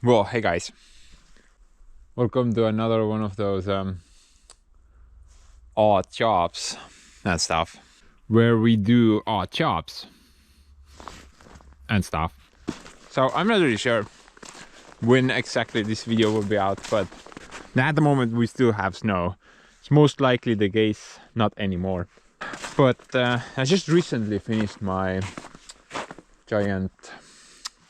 Well, hey guys, welcome to another one of those odd jobs and stuff, where we do odd jobs and stuff. So I'm not really sure when exactly this video will be out, but at the moment we still have snow. It's most likely the case not anymore. But I just recently finished my giant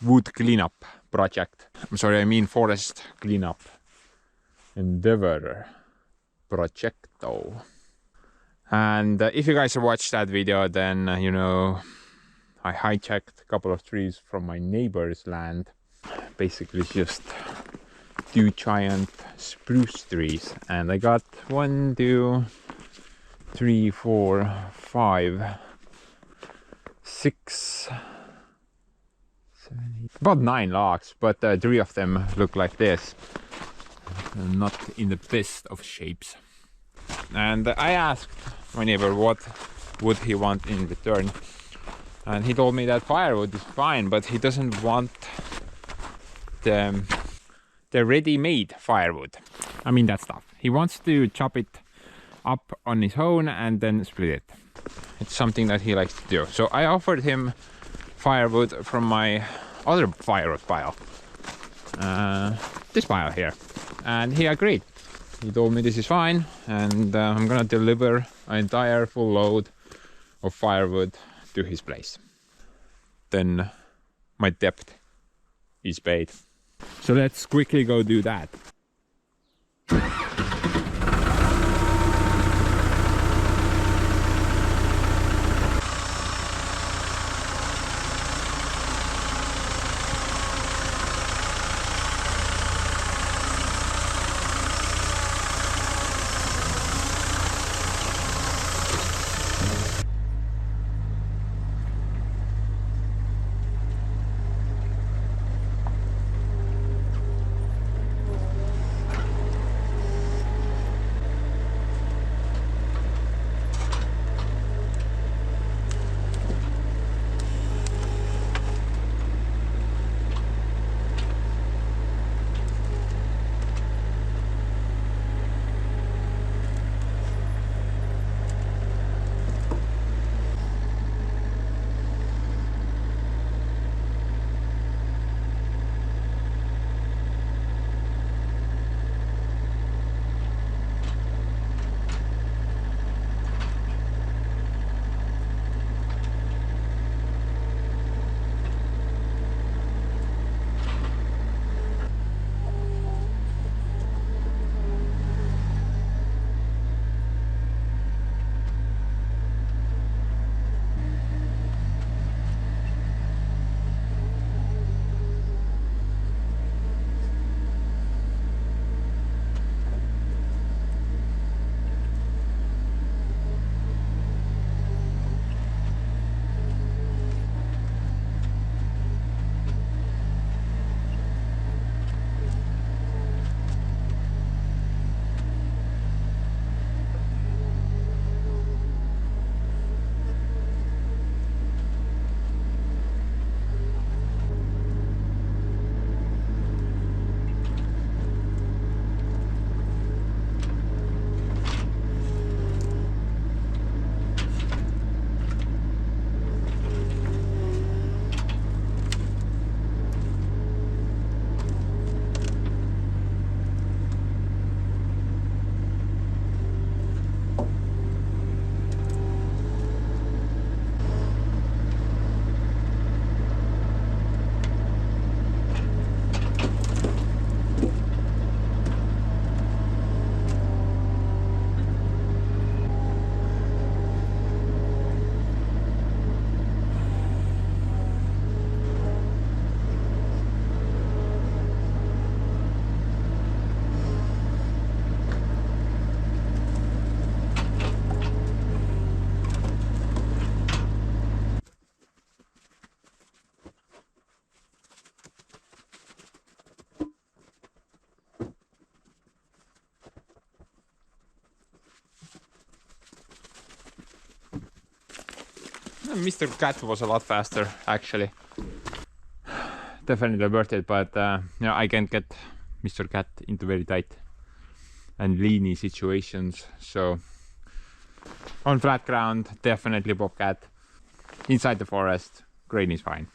wood cleanup project. I'm sorry, I mean forest cleanup endeavor projecto. And if you guys have watched that video, then you know I hijacked a couple of trees from my neighbor's land. Basically just 2 giant spruce trees, and I got 1, 2, 3, 4, 5, 6, 7, 8, about 9 logs, but 3 of them look like this, not in the best of shapes. And I asked my neighbor what would he want in return, and he told me that firewood is fine, but he doesn't want the ready-made firewood. I mean that stuff. He wants to chop it up on his own and then split it. It's something that he likes to do. So I offered him firewood from my other firewood pile, this pile here, and he agreed. He told me this is fine, and I'm gonna deliver an entire full load of firewood to his place. Then my debt is paid. So let's quickly go do that. Mr. Cat was a lot faster, actually. definitely worth it, but you know, I can't get Mr. Cat into very tight and leany situations, so on flat ground definitely bobcat. Inside the forest, grain is fine.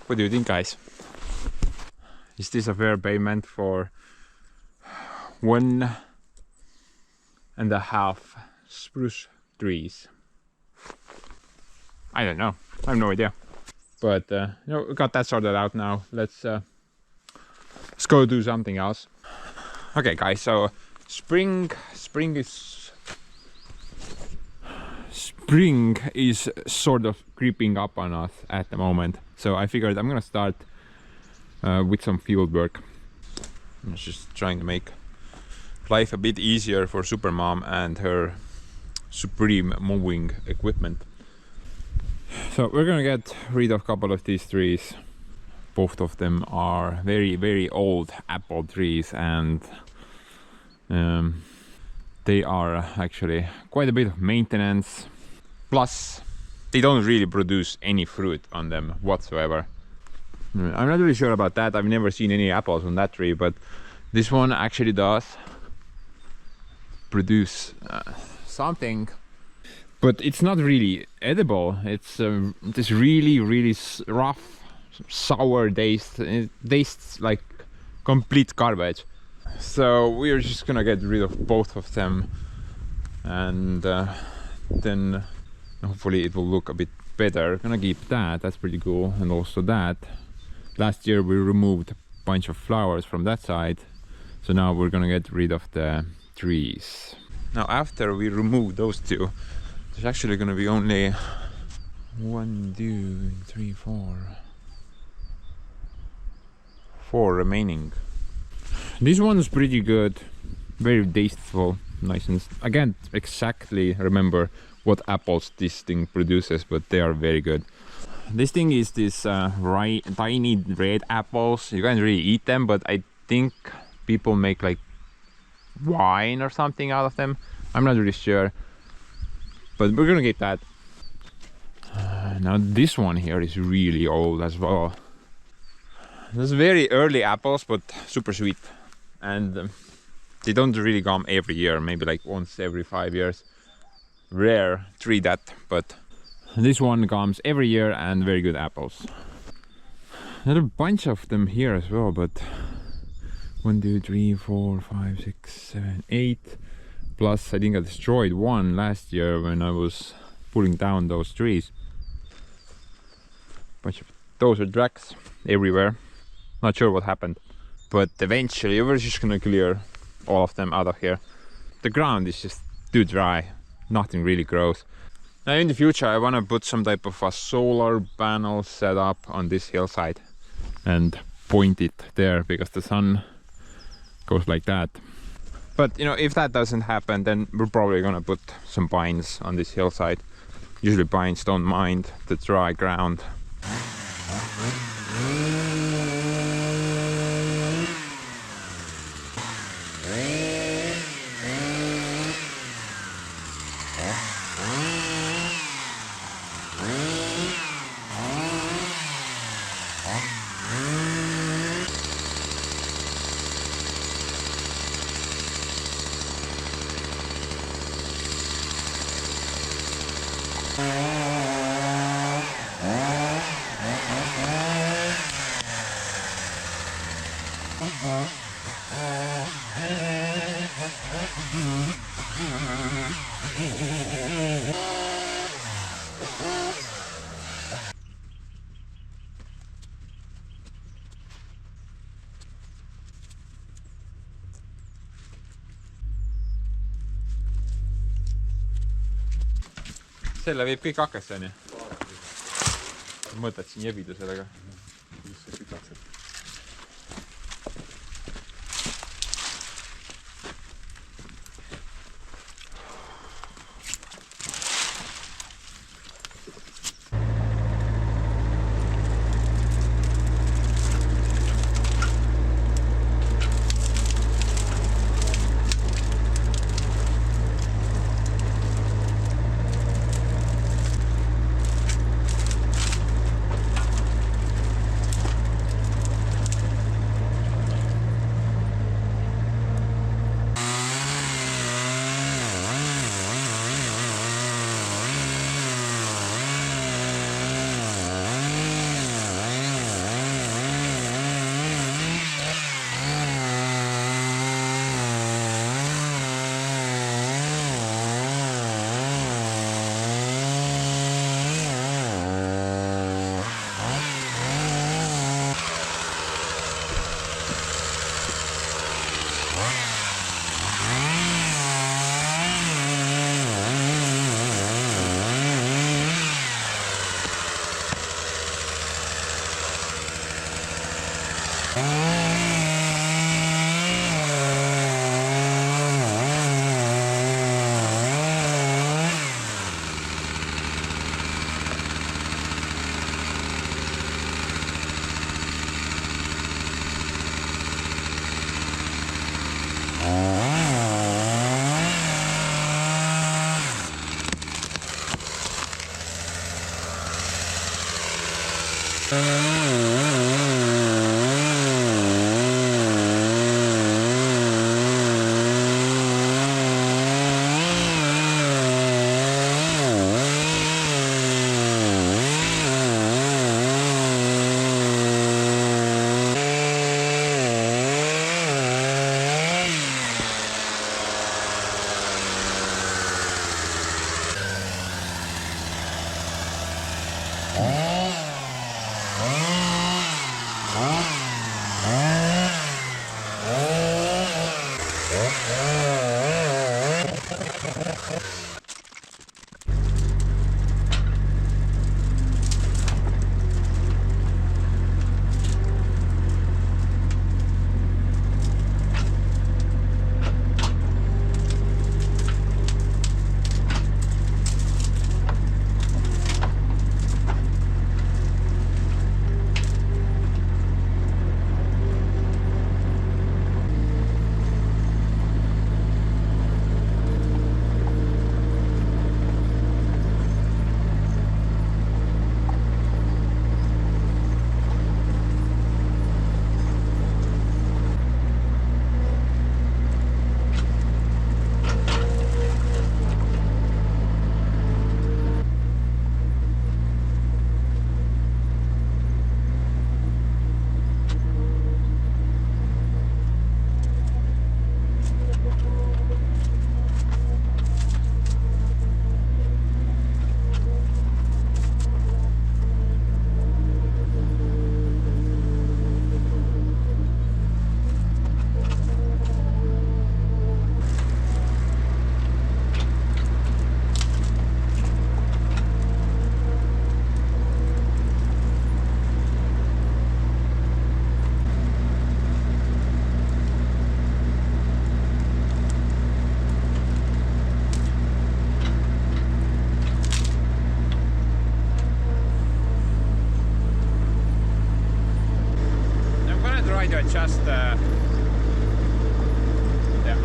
What do you think, guys? Is this a fair payment for 1.5 spruce trees? I don't know. I have no idea. But you know, we got that sorted out now. Let's go do something else. Okay, guys. So spring is sort of creeping up on us at the moment. So I figured I'm gonna start with some field work. I'm just trying to make life a bit easier for Supermom and her supreme mowing equipment. So we're gonna get rid of a couple of these trees. Both of them are very old apple trees, and they are actually quite a bit of maintenance. Plus, they don't really produce any fruit on them whatsoever. I'm not really sure about that. I've never seen any apples on that tree, but this one actually does produce something. But it's not really edible. It's this really rough, sour taste. It tastes like complete garbage. So we're just gonna get rid of both of them, and then hopefully it will look a bit better. Gonna keep that, that's pretty cool. And also that. Last year we removed a bunch of flowers from that side. So now we're gonna get rid of the trees. Now after we remove those two, there's actually gonna be only 1, 2, 3, 4 remaining. This one's pretty good, very tasteful, nice, and I can't exactly remember what apples this thing produces, but they are very good. This thing is this tiny red apples. You can't really eat them, but I think people make like wine or something out of them. I'm not really sure, but we're gonna get that. Now this one here is really old as well. Those very early apples, but super sweet, and they don't really come every year, maybe like once every 5 years. Rare tree that, but this one comes every year, and very good apples. There's a bunch of them here as well, but 1, 2, 3, 4, 5, 6, 7, 8. Plus I think I destroyed one last year when I was pulling down those trees. Bunch of those are tracks everywhere. Not sure what happened, but eventually we're just gonna clear all of them out of here. The ground is just too dry, nothing really grows. Now in the future I want to put some type of a solar panel set up on this hillside and point it there, because the sun goes like that. But you know, if that doesn't happen, then we're probably gonna put some pines on this hillside. Usually pines don't mind the dry ground. Selle viib kõik hakesse, onju. Mõtled siin jebida sellega. adjust the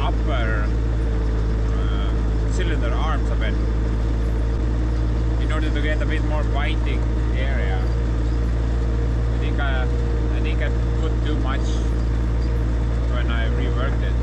upper cylinder arms a bit in order to get a bit more biting area. I think I put too much when I reworked it.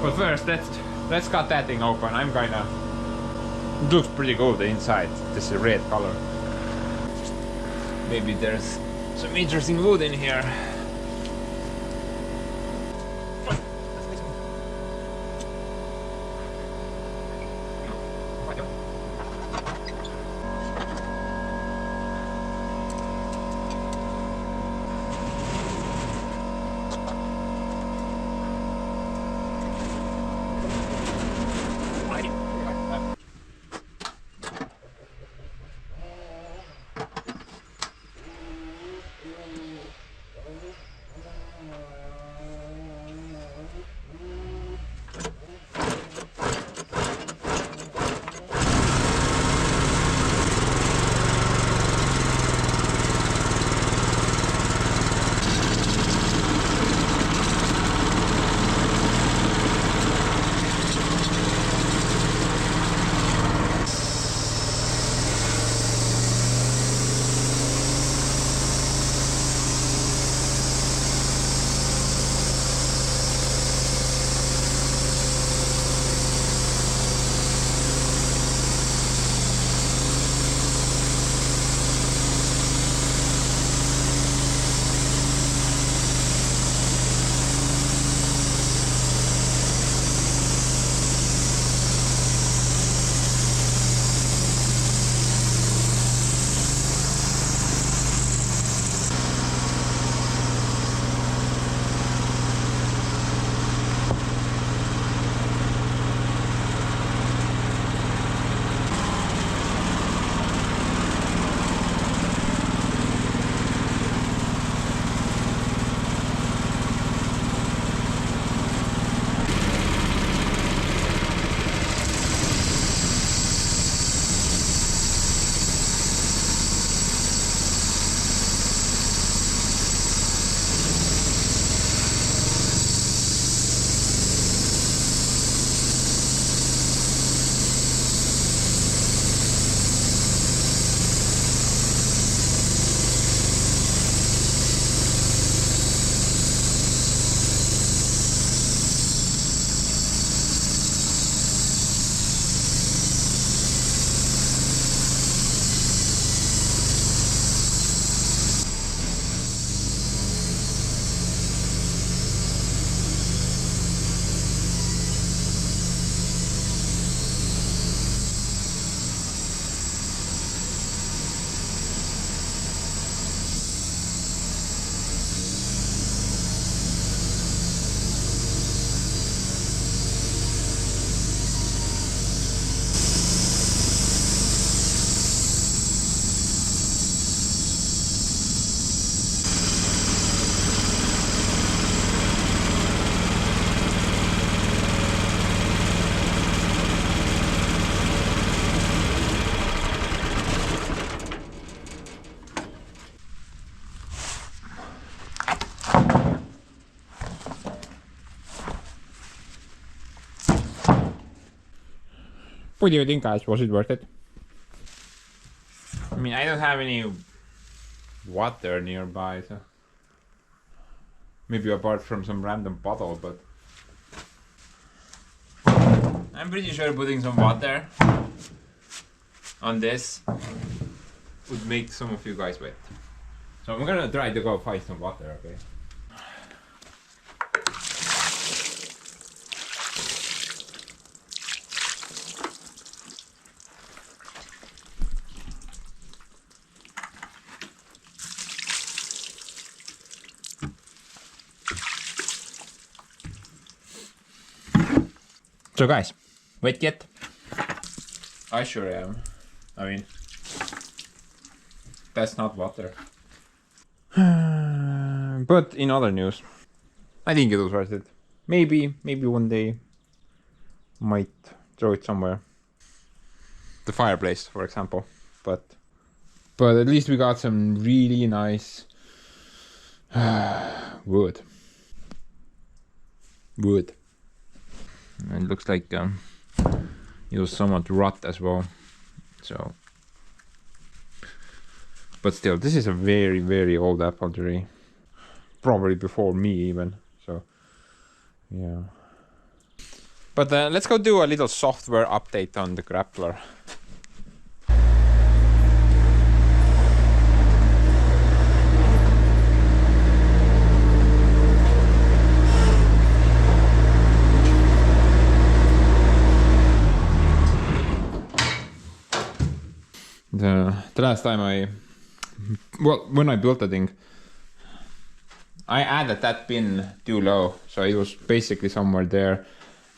But first, let's cut that thing open. It looks pretty good inside. This red color. Maybe there's some interesting wood in here. What do you think, guys? Was it worth it? I mean, I don't have any water nearby, so maybe apart from some random bottle, but I'm pretty sure putting some water on this would make some of you guys wet. So I'm gonna try to go find some water, okay? So guys, wet yet? I sure am. I mean, that's not water. But in other news, I think it was worth it. Maybe one day, might throw it somewhere. The fireplace, for example. But at least we got some really nice wood. And it looks like it was somewhat rot as well. So, but still, this is a very, very old apple tree. Probably before me even. So, yeah. But let's go do a little software update on the grappler. The last time when I built the thing, I added that pin too low, so it was basically somewhere there.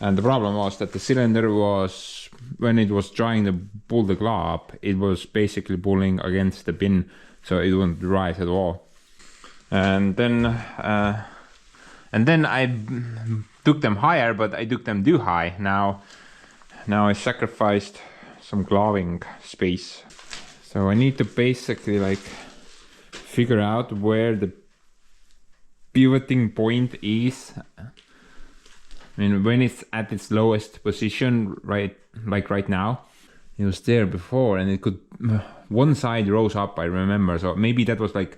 And the problem was that the cylinder was, when it was trying to pull the claw up, it was basically pulling against the pin, so it wouldn't rise at all. And then I took them higher, but I took them too high. Now I sacrificed some clawing space. So I need to basically like figure out where the pivoting point is. I mean, when it's at its lowest position, right, like right now. It was there before, and it could, one side rose up, I remember. So maybe that was like,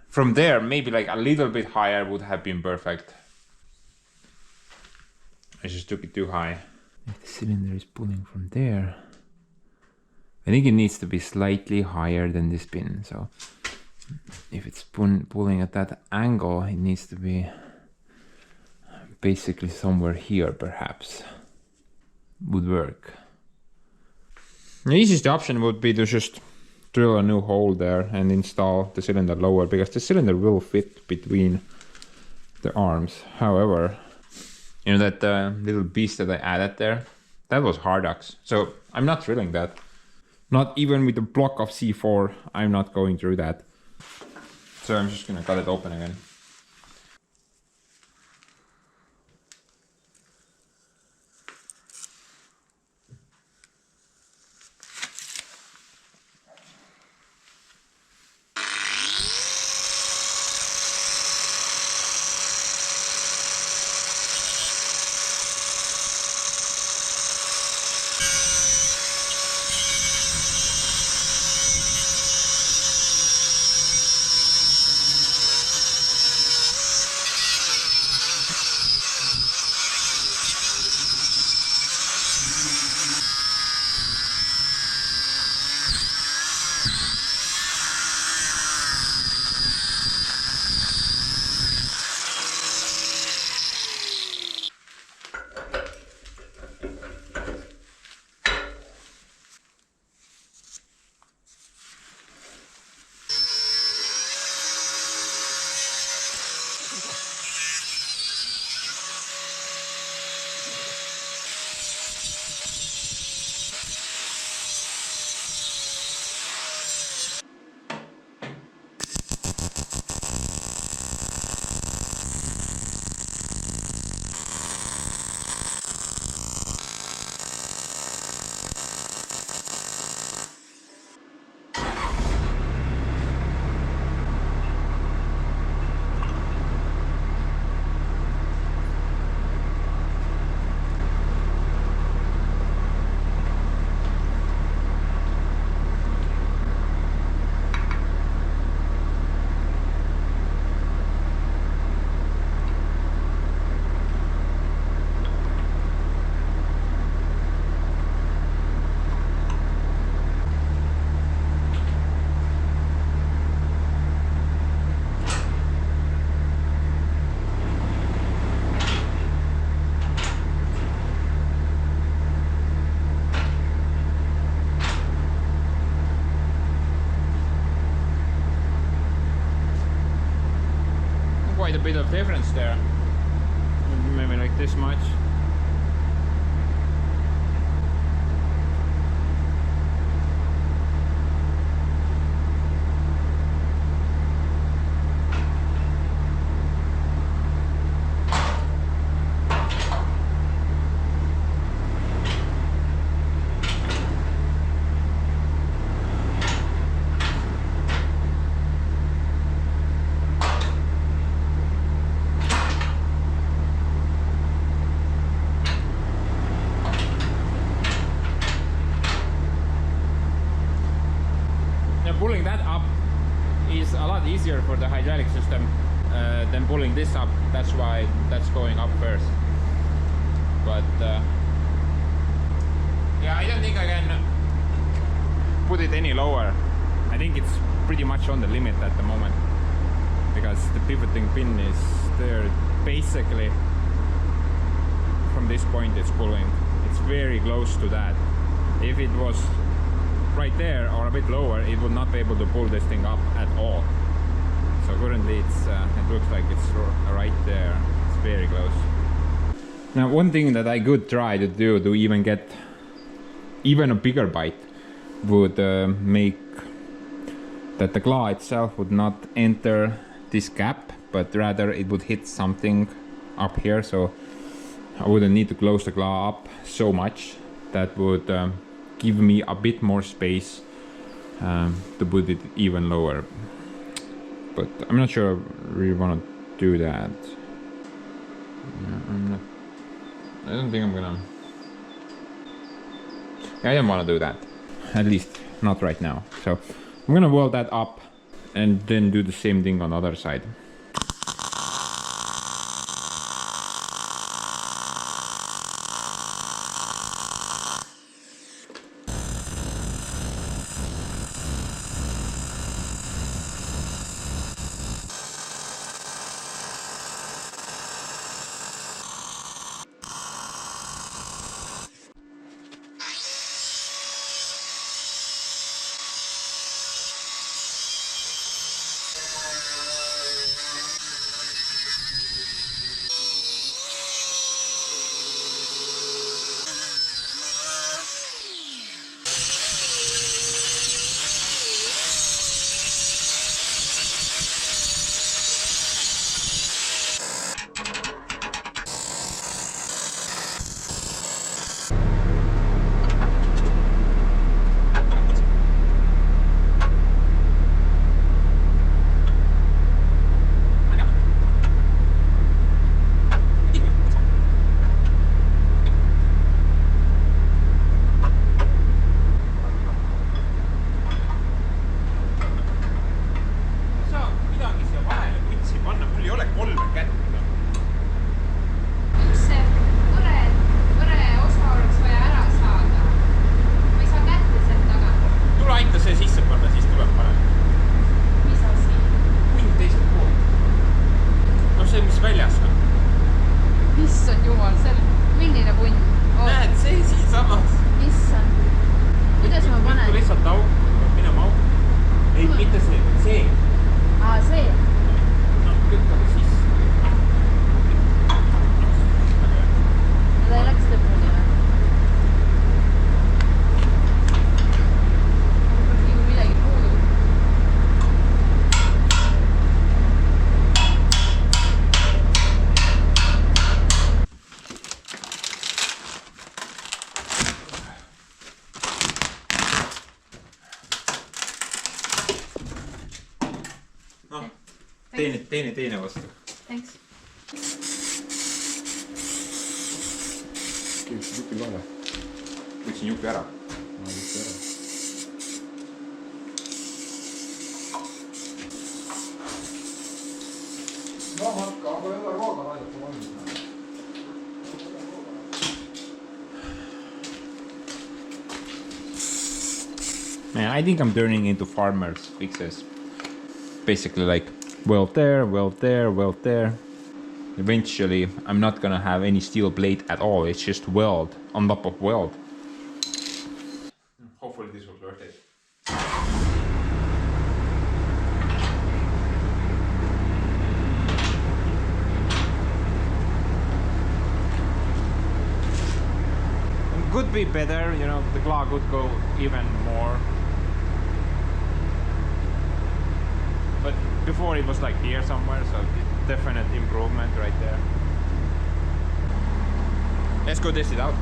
from there, maybe like a little bit higher would have been perfect. I just took it too high. If the cylinder is pulling from there, I think it needs to be slightly higher than this pin. So if it's pulling at that angle, it needs to be basically somewhere here, perhaps. Would work. The easiest option would be to just drill a new hole there and install the cylinder lower, because the cylinder will fit between the arms. However, you know that little piece that I added there, that was Hardox. So I'm not drilling that. Not even with a block of C4, I'm not going through that. So I'm just gonna cut it open again. quite a bit of difference there. Maybe like this much. Pulling that up is a lot easier for the hydraulic system than pulling this up. That's why that's going up first. But yeah, I don't think I can put it any lower. I think it's pretty much on the limit at the moment because the pivoting pin is there. Basically, from this point it's pulling. It's very close to that. If it was right there or a bit lower, it would not be able to pull this thing up at all. So currently it looks like it's right there. It's very close. Now one thing that I could try to do to even get even a bigger bite would make that the claw itself would not enter this gap, but rather it would hit something up here, so I wouldn't need to close the claw up so much. That would give me a bit more space to put it even lower, but I'm not sure I really want to do that. I don't think I'm gonna. I don't want to do that, at least not right now. So I'm gonna weld that up and then do the same thing on the other side. teine vastu. Thanks. Kindlasti jupi lahe. Võtsin jupi ära. No hakka, aga ei ole rooga laidata valmis. Man, I think I'm turning into farmer's fixes. Basically like weld there, weld there, weld there. Eventually, I'm not gonna have any steel plate at all. It's just weld on top of weld. Hopefully this was worth it. be better, you know, the claw could go even more. But before it was like here somewhere, so definite improvement right there. Let's go test it out.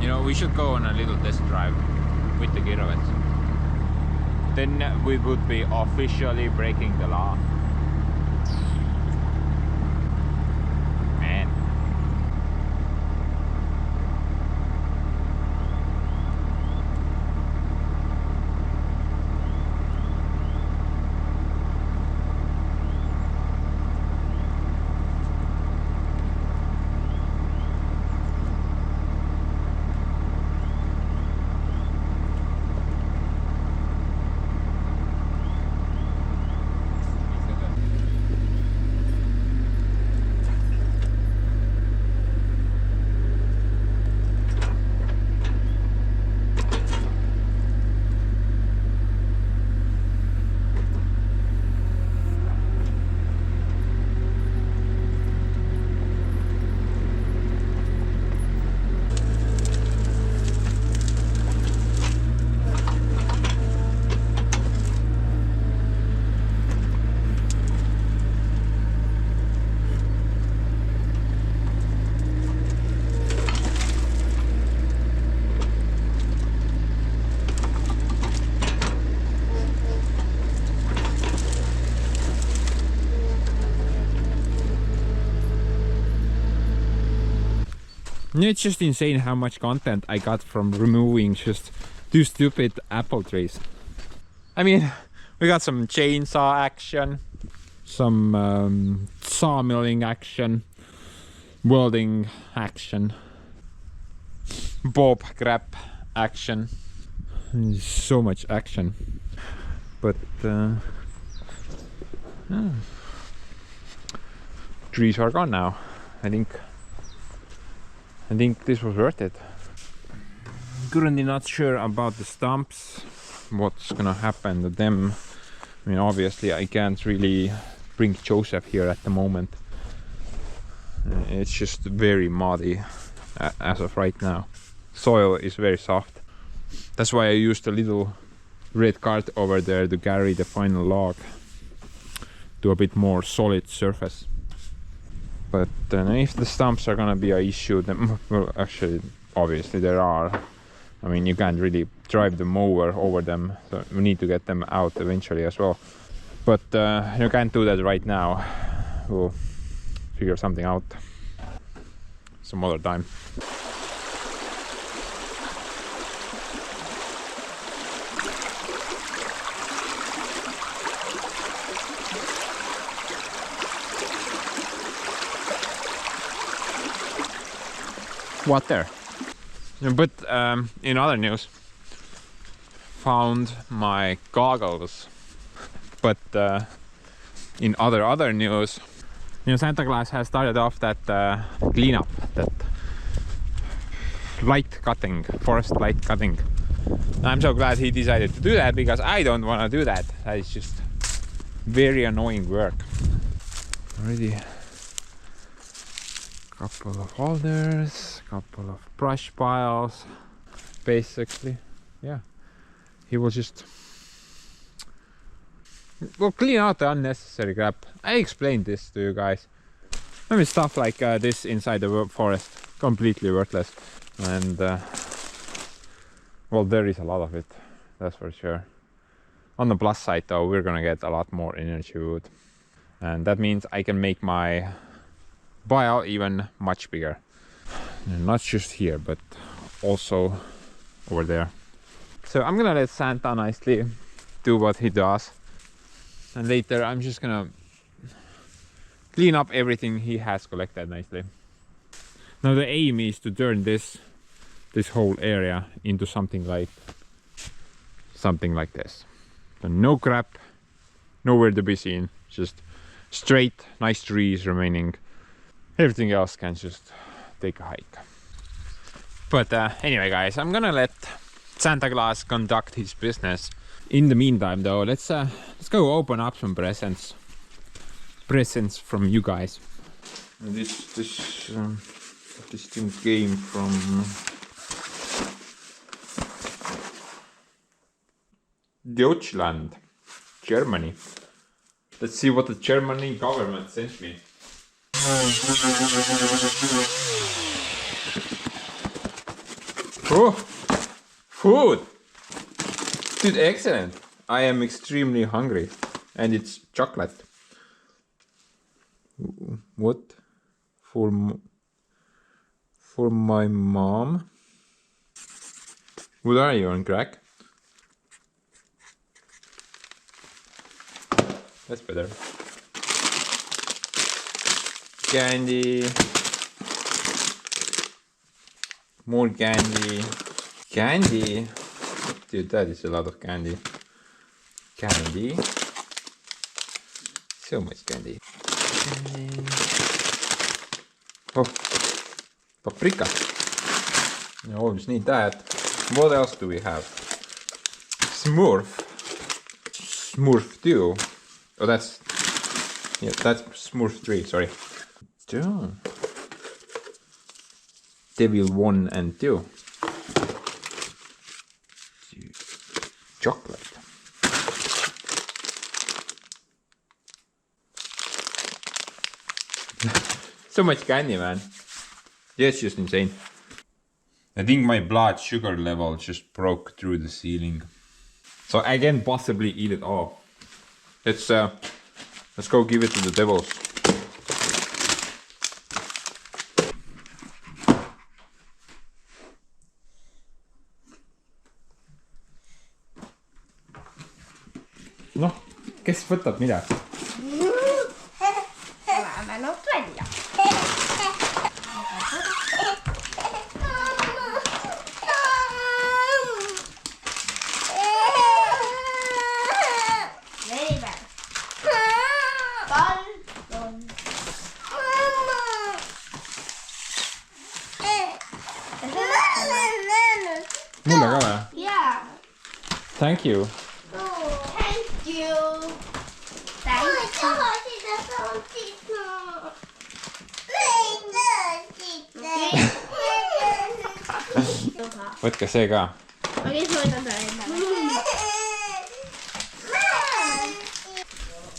You know, we should go on a little test drive with the Girovets. Then we would be officially breaking the law. Man. It's just insane how much content I got from removing just 2 stupid apple trees. I mean, we got some chainsaw action, some sawmilling action, welding action, bob grab action. So much action. But trees are gone now. I think this was worth it. Currently not sure about the stumps, what's gonna happen to them. I mean, obviously I can't really bring Joseph here at the moment. It's just very muddy as of right now. Soil is very soft. That's why I used a little red cart over there to carry the final log to a bit more solid surface. But if the stumps are gonna be an issue, then well, actually, obviously there are. I mean, you can't really drive the mower over them, so we need to get them out eventually as well. But you can't do that right now. We'll figure something out some other time. Water. But in other news, found my goggles. But in other news, you know, Santa Claus has started off that cleanup, that light cutting, forest light cutting. I'm so glad he decided to do that, because I don't want to do that. That is just very annoying work. Already couple of holders, couple of brush piles, basically, yeah. he will just clean out the unnecessary crap. I explained this to you guys. I mean, stuff like this inside the forest, completely worthless. And well, there is a lot of it, that's for sure. On the plus side though, we're gonna get a lot more energy wood, and that means I can make my bio even much bigger. And not just here, but also over there. So I'm gonna let Santa nicely do what he does, and later I'm just gonna clean up everything he has collected nicely. Now the aim is to turn this whole area into something like this. So no crap, nowhere to be seen, just straight, nice trees remaining. Everything else can just take a hike. But anyway guys, I'm gonna let Santa Claus conduct his business. In the meantime though, let's go open up some presents from you guys. This thing came from Deutschland, Germany. Let's see what the Germany government sent me. Oh, food! Dude, excellent! I am extremely hungry, and it's chocolate. What? For my mom? What are you, on crack? That's better. Candy. More candy. Candy. Dude, that is a lot of candy. Candy. So much candy. Candy. Oh, paprika. You always need that. What else do we have? Smurf. Smurf 2. Oh, that's Smurf 3, sorry. Oh. Devil 1 and 2. Chocolate. So much candy, man. Yeah, it's just insane. I think my blood sugar level just broke through the ceiling. So I can possibly eat it all. Let's go give it to the devils. Noh, kes võtab midagi? Lähme nad välja. Veebel. Palun. Mulle ka või? Jaa. Thank you. Thank you. Thank you. Võtke see ka. Ma käin soitan ta endale.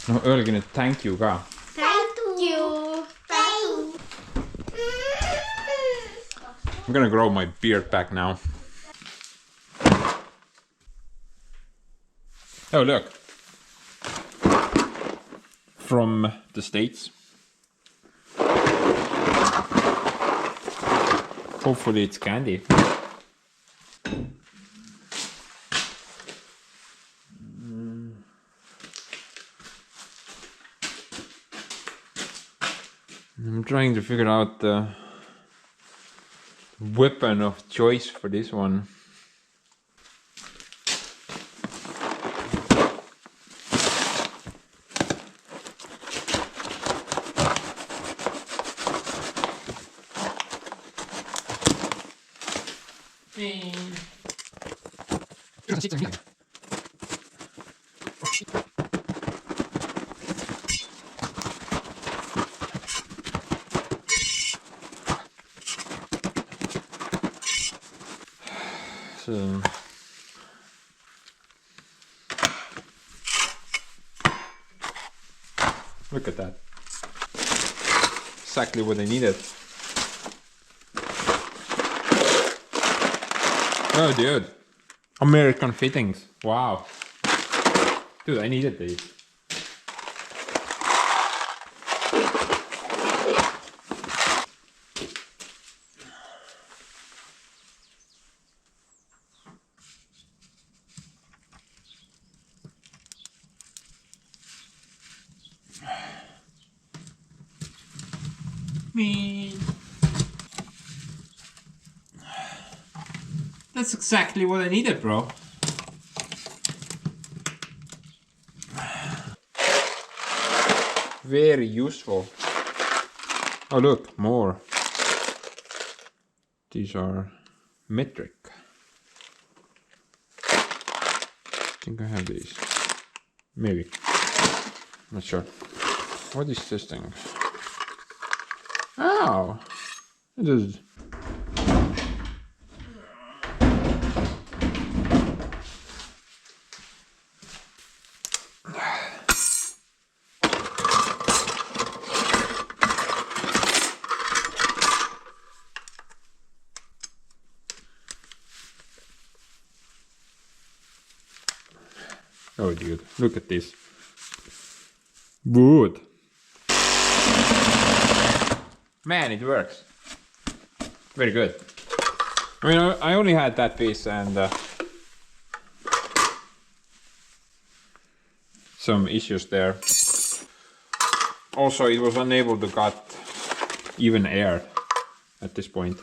No öelge nüüd thank you ka. Thank you. I'm gonna grow my beard back now. Oh look. From the States. Hopefully it's candy. I'm trying to figure out the weapon of choice for this one. So Look at that. Exactly what I needed. Oh dude. American fittings. Wow. Dude, I needed these. Man. That's exactly what I needed, bro. Very useful. Oh look, more. These are metric. I think I have these. Maybe. Not sure. What is this thing? Oh! It is. Oh dude, look at this. Wood. Man, it works. Very good. I mean, I only had that piece and some issues there. Also, it was unable to cut even air at this point.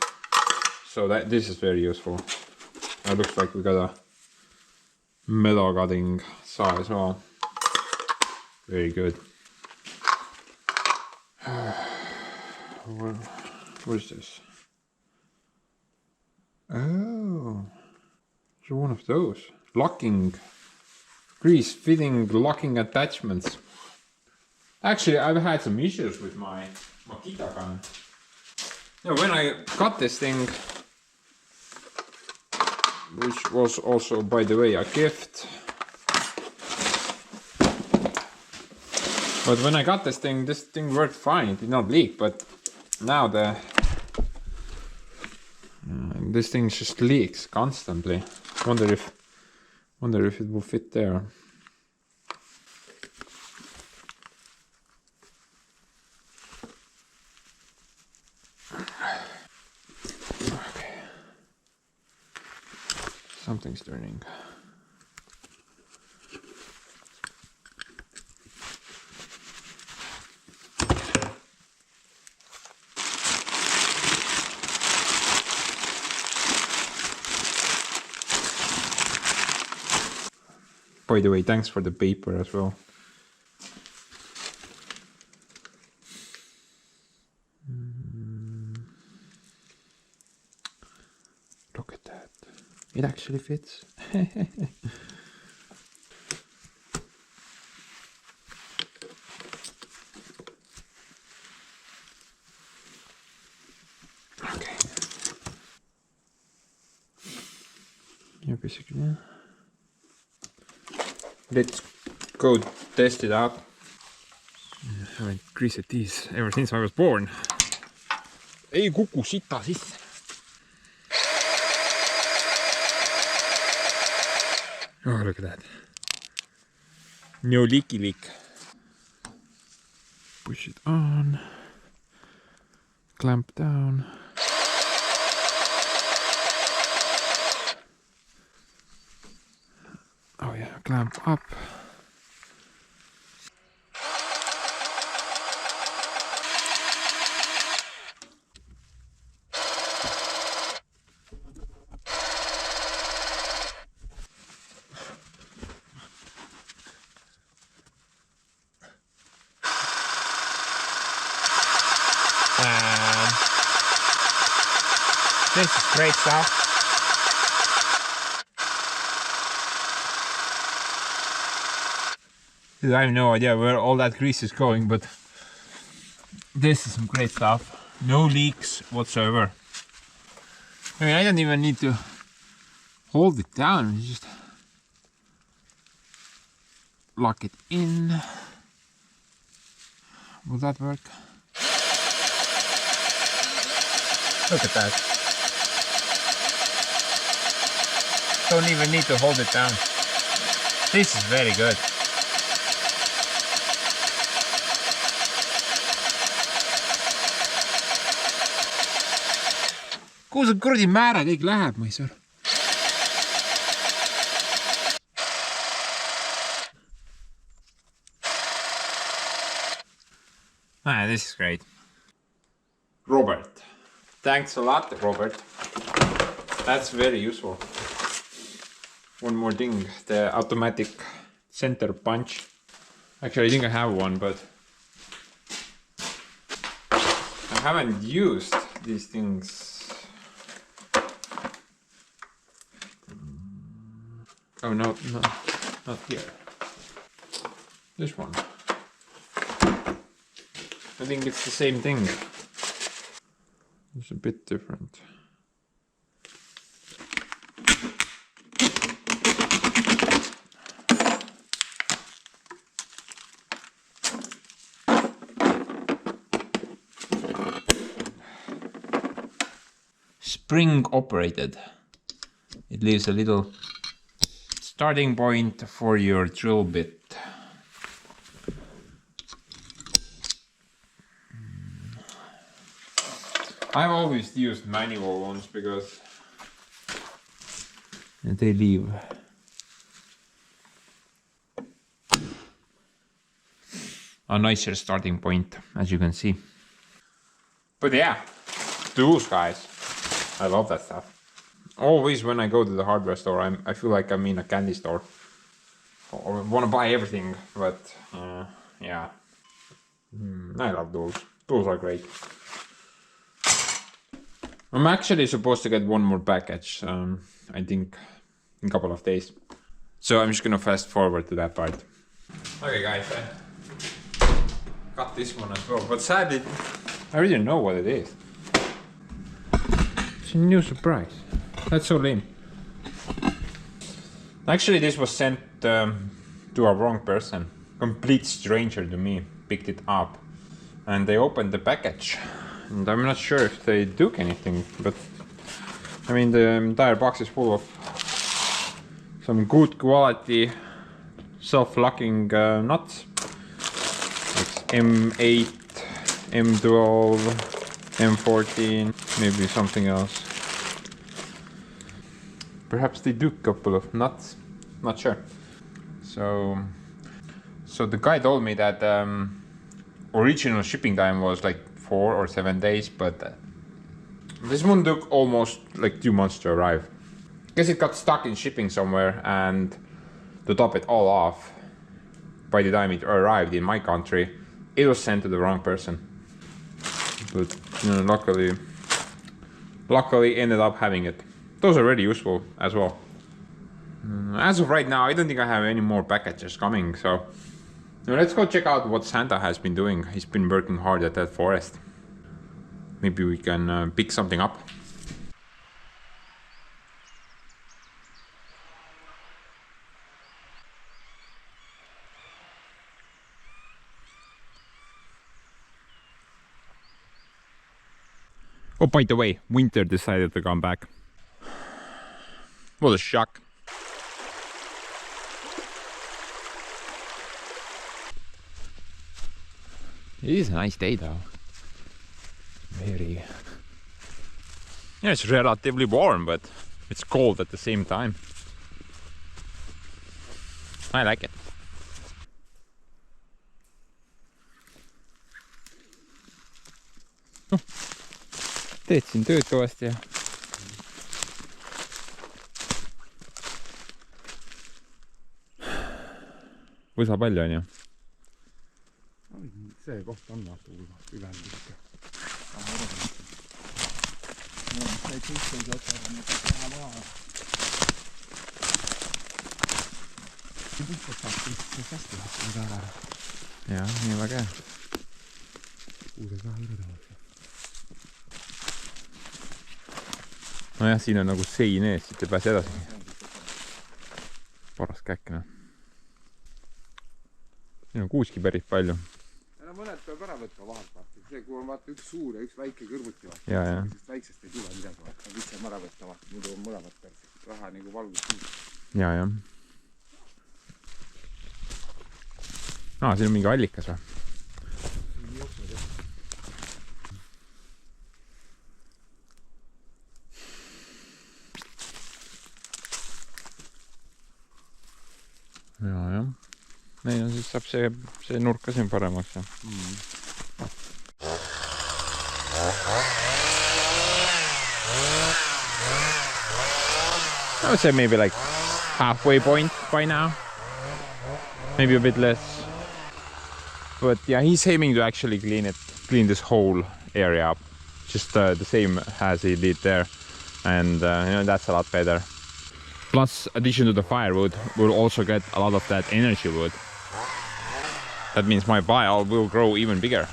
So this is very useful. It looks like we got a metal cutting saw as well. Very good. What is this? Oh, so one of those locking grease fitting locking attachments. Actually, I've had some issues with my Makita gun. Yeah, when I got this thing, which was also, by the way, a gift. But when I got this thing worked fine. It did not leak. But now this thing just leaks constantly. Wonder if it will fit there. Okay. Something's turning. By the way, thanks for the paper as well. Look at that. It actually fits. Okay. Yeah, basically. Yeah. Let's go test it out. I haven't greased these ever since I was born. Ei kuku sita sisse. Oh, look at that. No leaky leak. Push it on. Clamp down. Oh yeah, clamp up. This is great stuff. I have no idea where all that grease is going, but this is some great stuff. No leaks whatsoever. I mean, I don't even need to hold it down, just lock it in. Will that work? Look at that. Don't even need to hold it down. This is very good. Kuhu see kuradi määre kõik läheb, ma ei saa aru. Ah, this is great. Robert. Thanks a lot, Robert. That's very useful. One more thing, the automatic center punch. Actually, I think I have one, but I haven't used these things. Oh no, not here. This one. I think it's the same thing. It's a bit different. Spring operated. It leaves a little starting point for your drill bit. I've always used manual ones because they leave a nicer starting point, as you can see. But yeah, tools, guys. I love that stuff. Always when I go to the hardware store, I feel like I'm in a candy store. Or want to buy everything, but yeah. I love those. Tools are great. I'm actually supposed to get one more package, I think in a couple of days. So I'm just gonna fast forward to that part. Okay guys, I got this one as well, but sadly I really don't know what it is. It's a new surprise. That's so lame. Actually this was sent to a wrong person. Complete stranger to me picked it up and they opened the package. And I'm not sure if they took anything, but I mean the entire box is full of some good quality self-locking nuts. It's M8, M12, M14, maybe something else. Perhaps they took a couple of nuts, not sure. So the guy told me that original shipping time was like 4 or 7 days, but this one took almost like 2 months to arrive. Guess it got stuck in shipping somewhere, and to top it all off, by the time it arrived in my country, it was sent to the wrong person. But you know, luckily ended up having it. Those are really useful as well. As of right now, I don't think I have any more packages coming, so now let's go check out what Santa has been doing. He's been working hard at that forest. Maybe we can pick something up. Oh, by the way, winter decided to come back. What a shock. It is a nice day though. Very... Yeah, it's relatively warm, but it's cold at the same time. I like it. Teed siin tööd kõvasti ja... Võsa palju on ju? See koht on vastu üleandist. Jaa, nii väga hea. Nojah, siin on nagu sein ees, siit ei pääse edasi. Paras käkk, noh. Siin on kuuski päris palju. no mõned peab ära võtma vahelt vaata. See, kui on vaata üks suur ja üks väike kõrvuti vaata. Ja. Sest väiksest ei tule midagi vaata. Üks on ära võtta vaata. Muidu on mõlemad perfekt. Raha nagu valgus. Ja. Siin on mingi allikas või? Ja. Neil on siis saab see nurk ka siin paremaks. I would say maybe like halfway point by now. Maybe a bit less. But yeah, he's aiming to actually clean this whole area up. Just the same as he did there. And that's a lot better. Plus, addition to the firewood, we'll also get a lot of that energy wood. That means my pile will grow even bigger.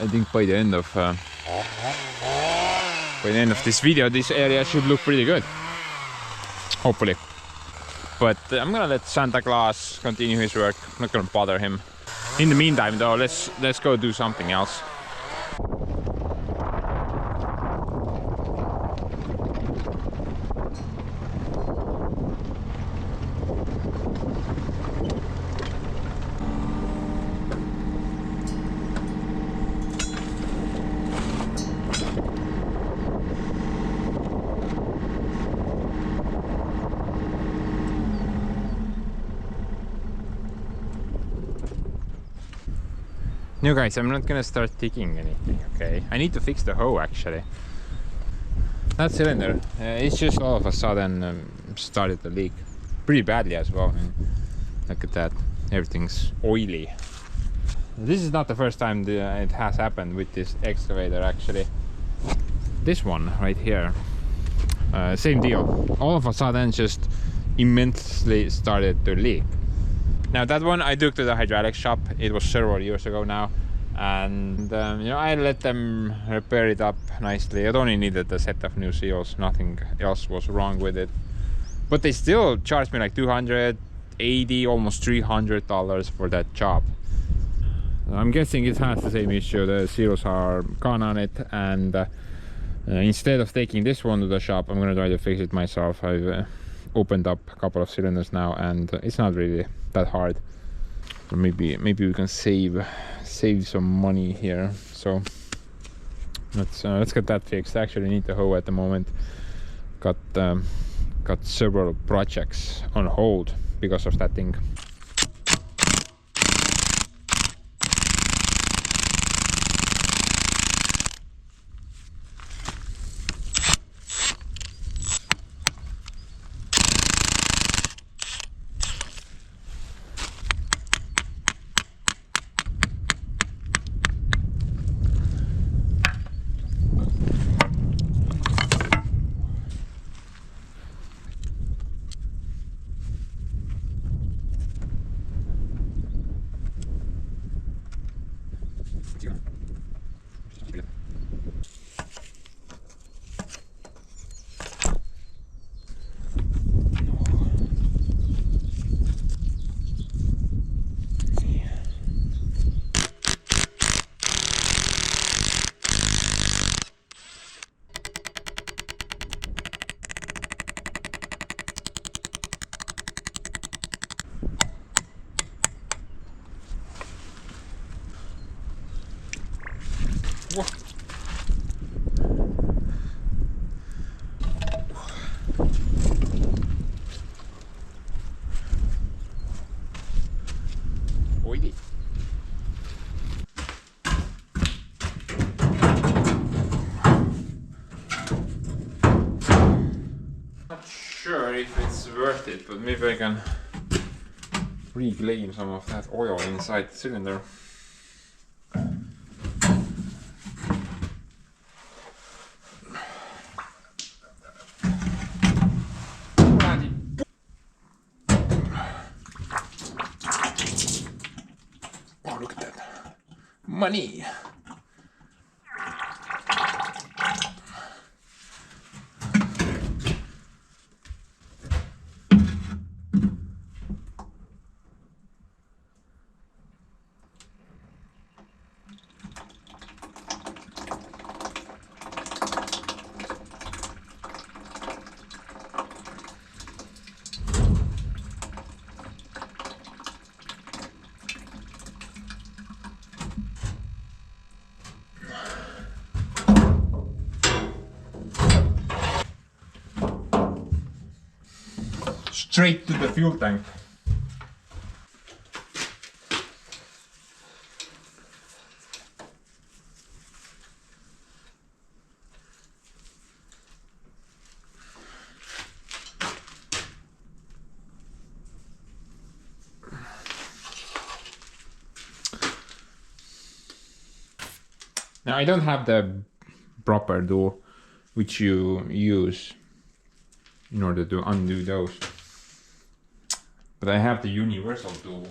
I think by the end of this video, this area should look pretty good. Hopefully. But I'm gonna let Santa Claus continue his work. I'm not gonna bother him. In the meantime, though, let's go do something else. No guys, I'm not gonna start digging anything, okay? I need to fix the hoe actually. That cylinder, it's just all of a sudden started to leak. Pretty badly as well. Look at that, everything's oily. This is not the first time it has happened with this excavator actually. This one right here, same deal. All of a sudden just immensely started to leak. Now that one I took to the hydraulic shop. It was several years ago now, and I let them repair it up nicely. It only needed a set of new seals. Nothing else was wrong with it. But they still charged me like $280, almost $300 for that job. I'm guessing it has the same issue. The seals are gone on it, and instead of taking this one to the shop, I'm gonna try to fix it myself. I've opened up a couple of cylinders now, and it's not really that hard. So maybe we can save some money here. So let's get that fixed. I actually need the hoe at the moment. Got several projects on hold because of that thing. Oily. Not sure if it's worth it, but maybe I can reclaim some of that oil inside the cylinder. Oh, look at that. Money! straight to the fuel tank. Now I don't have the proper tool which you use in order to undo those, but I have the universal tool.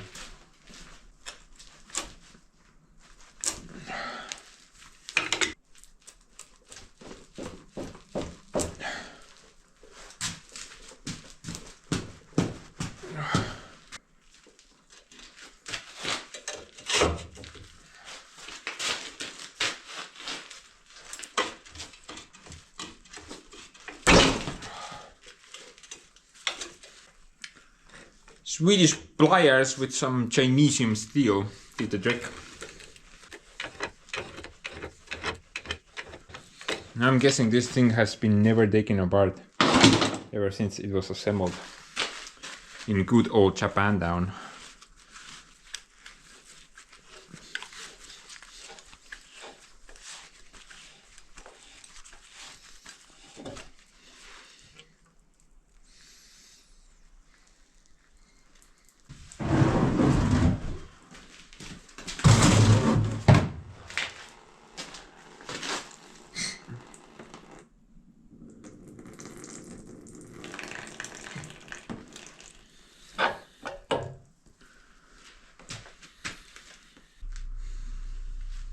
Swedish pliers with some Chinesium steel did the trick. I'm guessing this thing has been never taken apart ever since it was assembled in good old Japan town.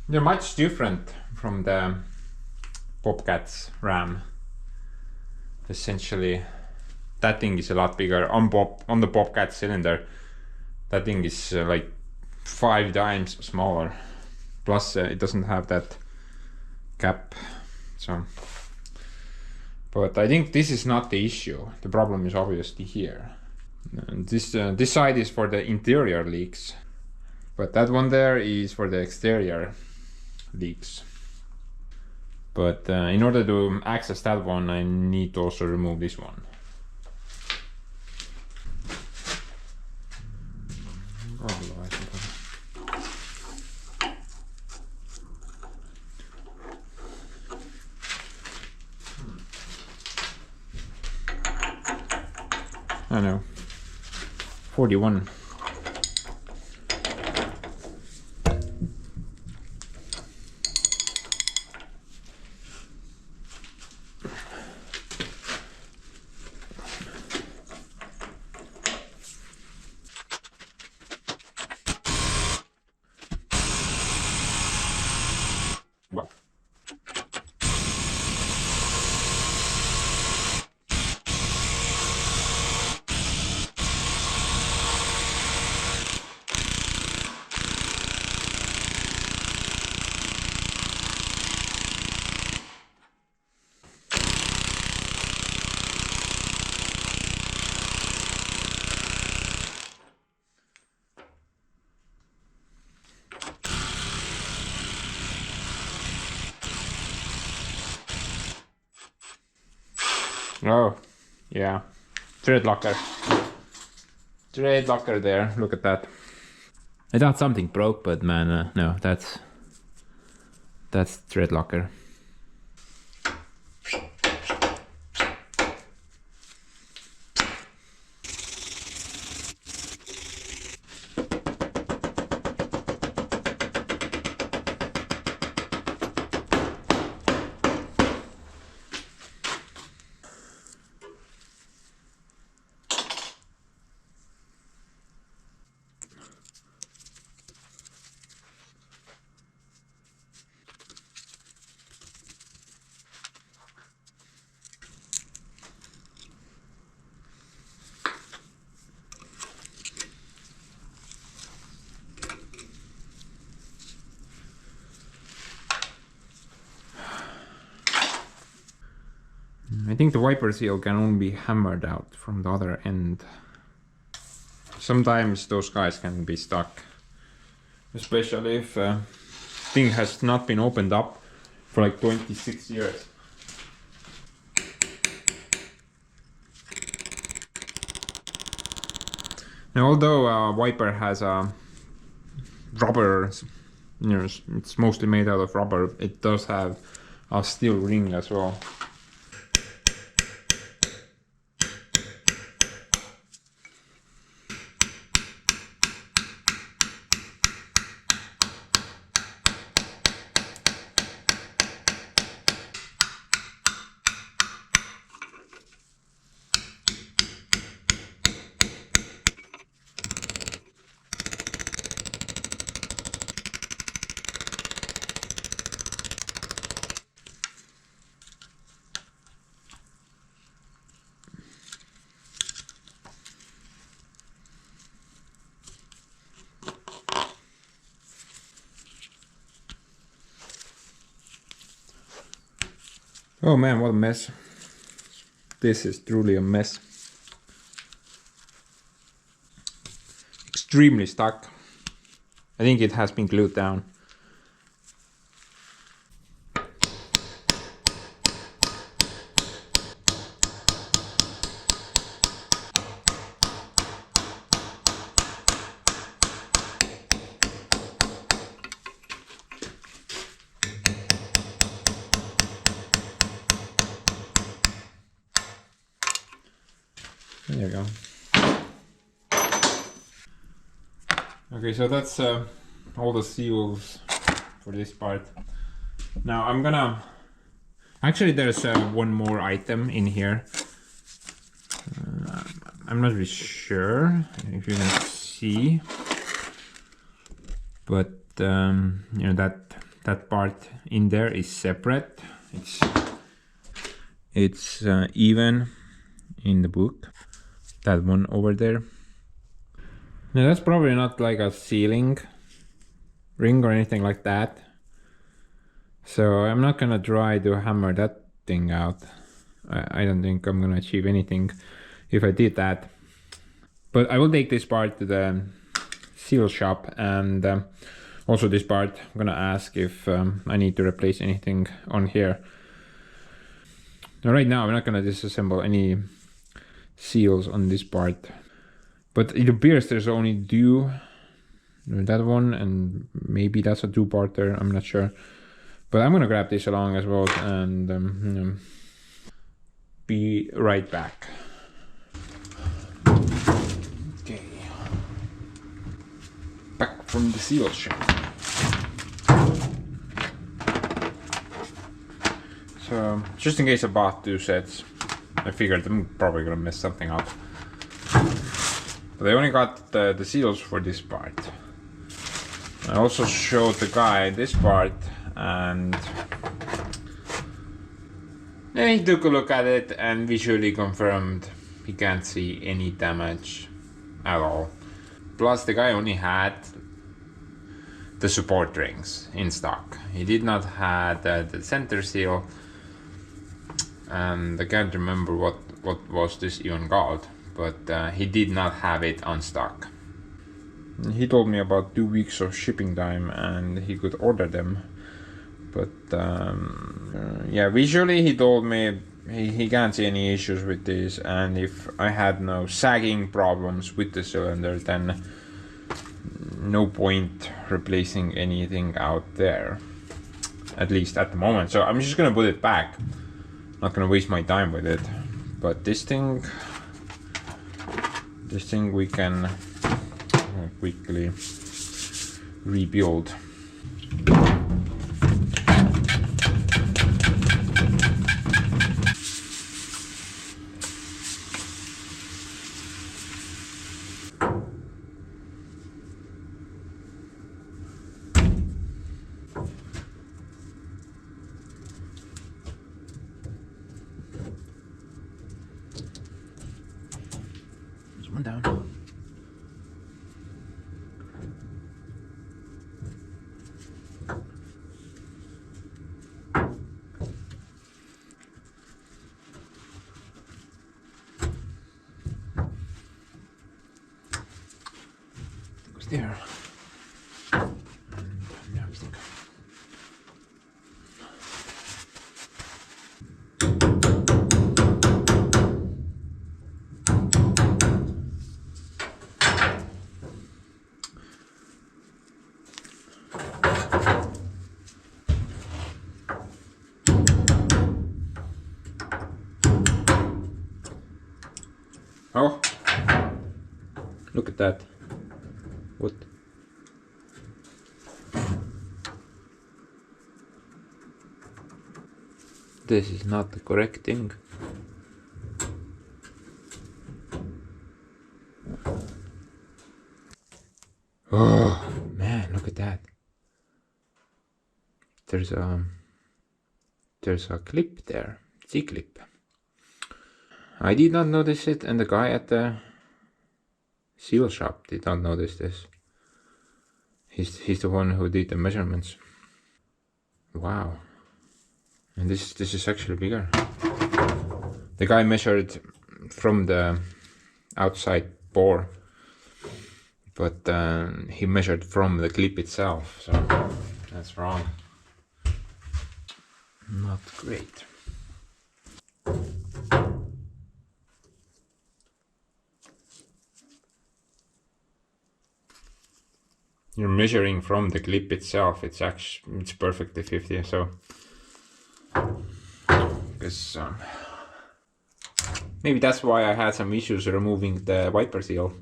They're much different from the Bobcat's ram. Essentially, that thing is a lot bigger. On the Bobcat cylinder, that thing is like 5 times smaller. Plus, it doesn't have that cap. So, but I think this is not the issue. The problem is obviously here. And this side is for the interior leaks, but that one there is for the exterior leaks. But in order to access that one, I need to also remove this one. I know. 41. Oh, yeah. Thread locker. Thread locker there. Look at that. I thought something broke, but man, no, that's thread locker. I think the wiper seal can only be hammered out from the other end. Sometimes those guys can be stuck, especially if thing has not been opened up for like 26 years. And although Viper has a rubber, you know, it's mostly made out of rubber, it does have a steel ring as well. Oh man, what a mess. This is truly a mess. Extremely stuck. I think it has been glued down. There you go. Okay, so that's all the seals for this part. Now I'm gonna... Actually, there's one more item in here. I'm not really sure if you can see, but you know, that part in there is separate. It's even in the book. That one over there. Now that's probably not like a sealing ring or anything like that. So I'm not gonna try to hammer that thing out. I don't think I'm gonna achieve anything if I did that. But I will take this part to the seal shop, and also this part I'm gonna ask if I need to replace anything on here. Now right now I'm not gonna disassemble any seals on this part, but it appears there's only that one, and maybe that's a two-parter, I'm not sure. But I'm gonna grab this along as well, and you know, be right back. Okay, back from the seal shop. So just in case I bought two sets, I figured I'm probably gonna mess something up. But I only got the seals for this part. I also showed the guy this part, and he took a look at it and visually confirmed he can't see any damage at all. Plus the guy only had the support rings in stock. He did not have the center seal, and I can't remember what was this even called, but he did not have it on stock. He told me about 2 weeks of shipping time and he could order them, but yeah, visually he told me he can't see any issues with this, and if I had no sagging problems with the cylinder, then no point replacing anything out there, at least at the moment. So I'm just gonna put it back, not gonna waste my time with it. But this thing we can quickly rebuild. There's one down. that? What? This is not the correct thing. Oh man, look at that. There's a clip there, C-clip. I did not notice it, and the guy at the seal shop did not notice this. He's the one who did the measurements. Wow. And this is actually bigger. The guy measured from the outside bore, but he measured from the clip itself, so that's wrong. Not great. You're measuring from the clip itself. It's perfectly 50. So, because maybe that's why I had some issues removing the wiper seal,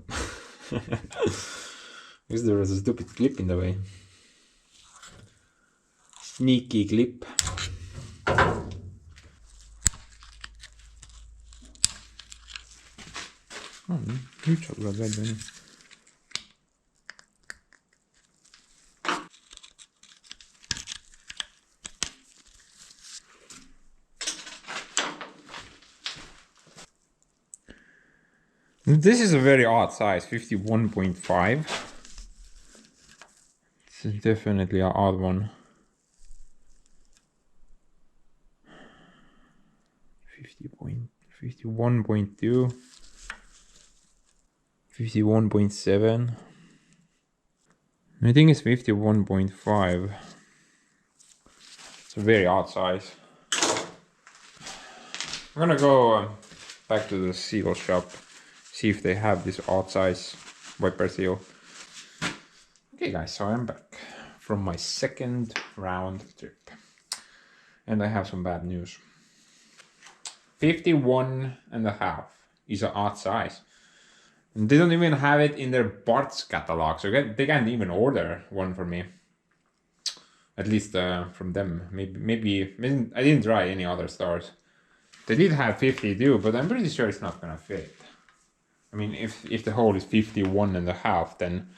because there was a stupid clip in the way. Sneaky clip. Nüüd sa tuled välja, nii. This is a very odd size, 51.5. It's definitely an odd one. 51.2. 51.7. I think it's 51.5. It's a very odd size. I'm gonna go back to the seal shop, see if they have this odd size wiper seal. Okay guys, so I'm back from my second round trip, and I have some bad news. 51.5 is an odd size. And they don't even have it in their parts catalog, so they can't even order one for me. At least from them. Maybe I didn't try any other stores. They did have 52, but I'm pretty sure it's not gonna fit. I mean, if the hole is 51.5, then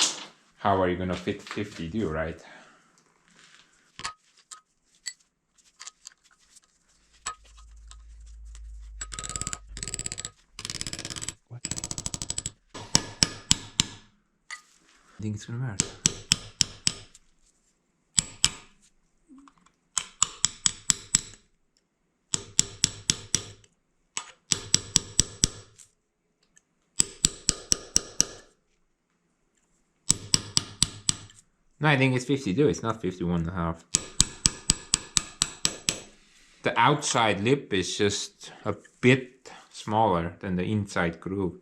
how are you gonna fit 52, right? I think it's gonna work. No, I think it's 52, it's not 51.5. The outside lip is just a bit smaller than the inside groove.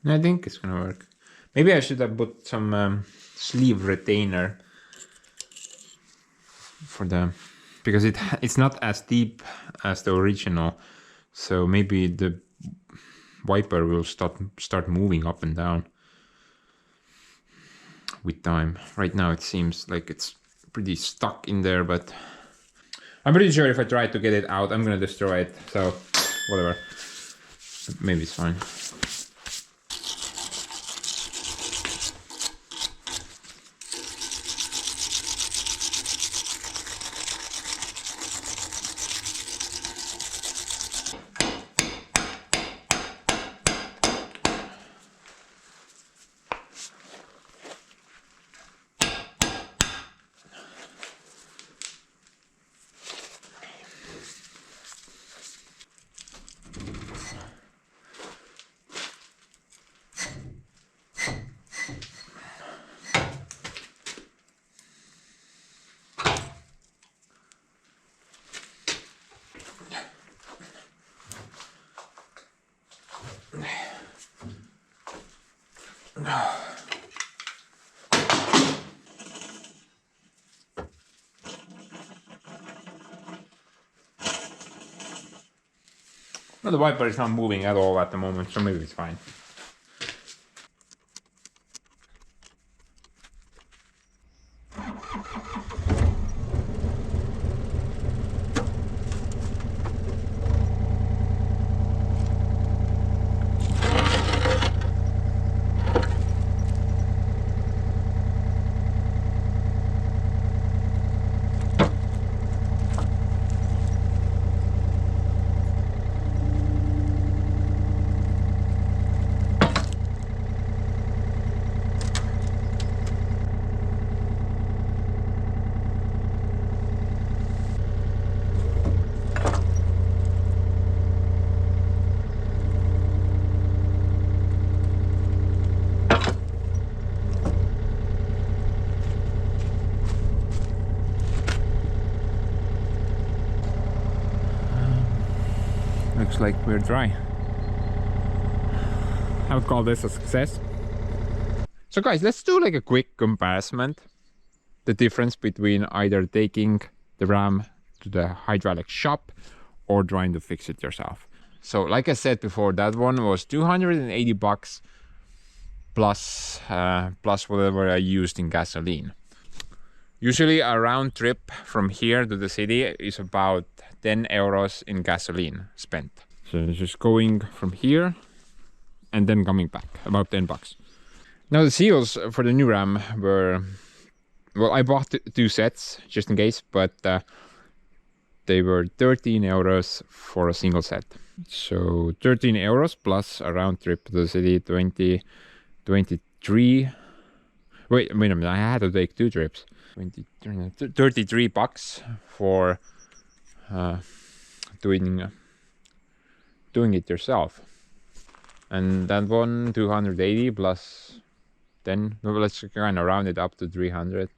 I think it's gonna work. Maybe I should have put some sleeve retainer for the, because it's not as deep as the original, so maybe the wiper will start moving up and down with time. Right now it seems like it's pretty stuck in there, but I'm pretty sure if I try to get it out, I'm gonna destroy it, so whatever. Maybe it's fine. No, the wiper is not moving at all at the moment, so maybe it's fine. Looks like we're dry. I would call this a success. So guys, let's do like a quick comparison. The difference between either taking the ram to the hydraulic shop or trying to fix it yourself. So like I said before, that one was 280 bucks plus plus whatever I used in gasoline. Usually a round trip from here to the city is about 10 euros in gasoline spent. So just going from here and then coming back, about 10 bucks. Now the seals for the new ram were, well, I bought 2 sets just in case, but they were 13 euros for a single set. So 13 euros plus a round trip to the city, 23. Wait a minute, I had to take 2 trips. 33 bucks for doing it yourself. And that one 280 plus 10, well, let's kind of round it up to 300.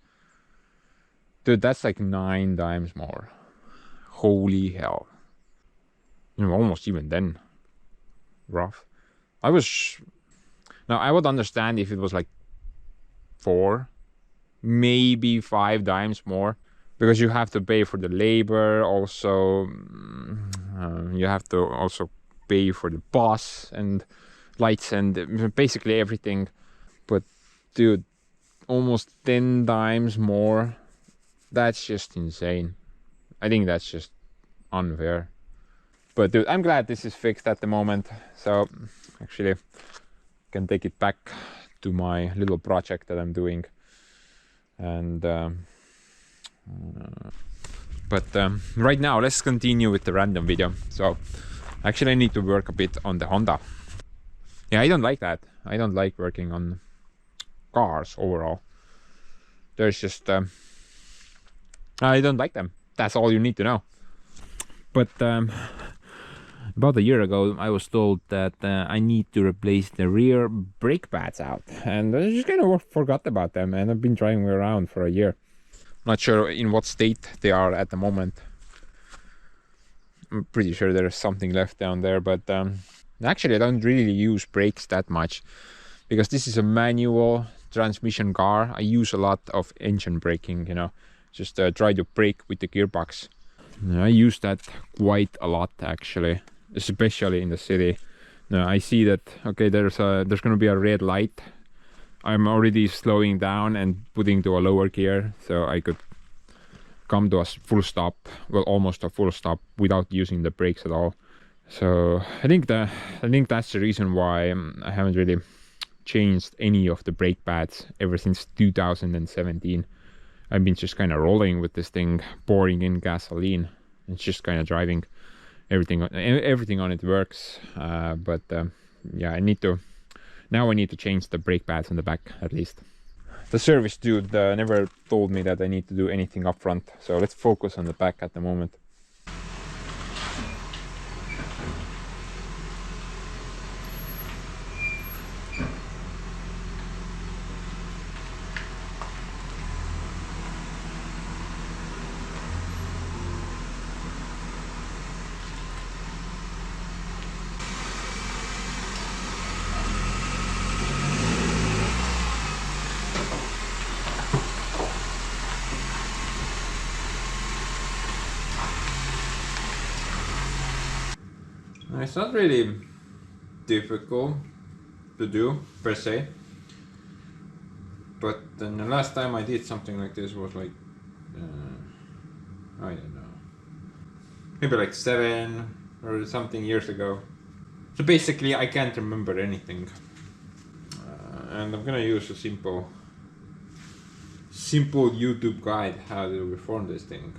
Dude, that's like 9 times more. Holy hell. You know, almost even then. Rough. Now I would understand if it was like 4, maybe 5 times more, because you have to pay for the labor, also you have to also pay for the bus and lights and basically everything. But dude, almost 10 times more, that's just insane. I think that's just unfair. But dude, I'm glad this is fixed at the moment, so actually I can take it back to my little project that I'm doing. And right now let's continue with the random video. So actually I need to work a bit on the Honda. Yeah, I don't like that. I don't like working on cars overall. There's just I don't like them. That's all you need to know. But about a year ago I was told that I need to replace the rear brake pads out, and I just kind of forgot about them, and I've been driving around for a year. Not sure in what state they are at the moment. I'm pretty sure there's something left down there, but actually I don't really use brakes that much because this is a manual transmission car. I use a lot of engine braking, you know, just try to brake with the gearbox. I use that quite a lot actually, especially in the city. Now I see that, okay, there's gonna be a red light. I'm already slowing down and putting to a lower gear so I could come to a full stop, well, almost a full stop without using the brakes at all. So I think that's the reason why I haven't really changed any of the brake pads ever since 2017. I've been just kind of rolling with this thing, pouring in gasoline. It's just kind of driving. Everything on it works, but yeah, I need to change the brake pads on the back at least. The service dude never told me that I need to do anything up front, so let's focus on the back at the moment. It's not really difficult to do per se, but then the last time I did something like this was like I don't know, maybe like 7 or something years ago. So basically I can't remember anything, and I'm gonna use a simple YouTube guide how to reform this thing.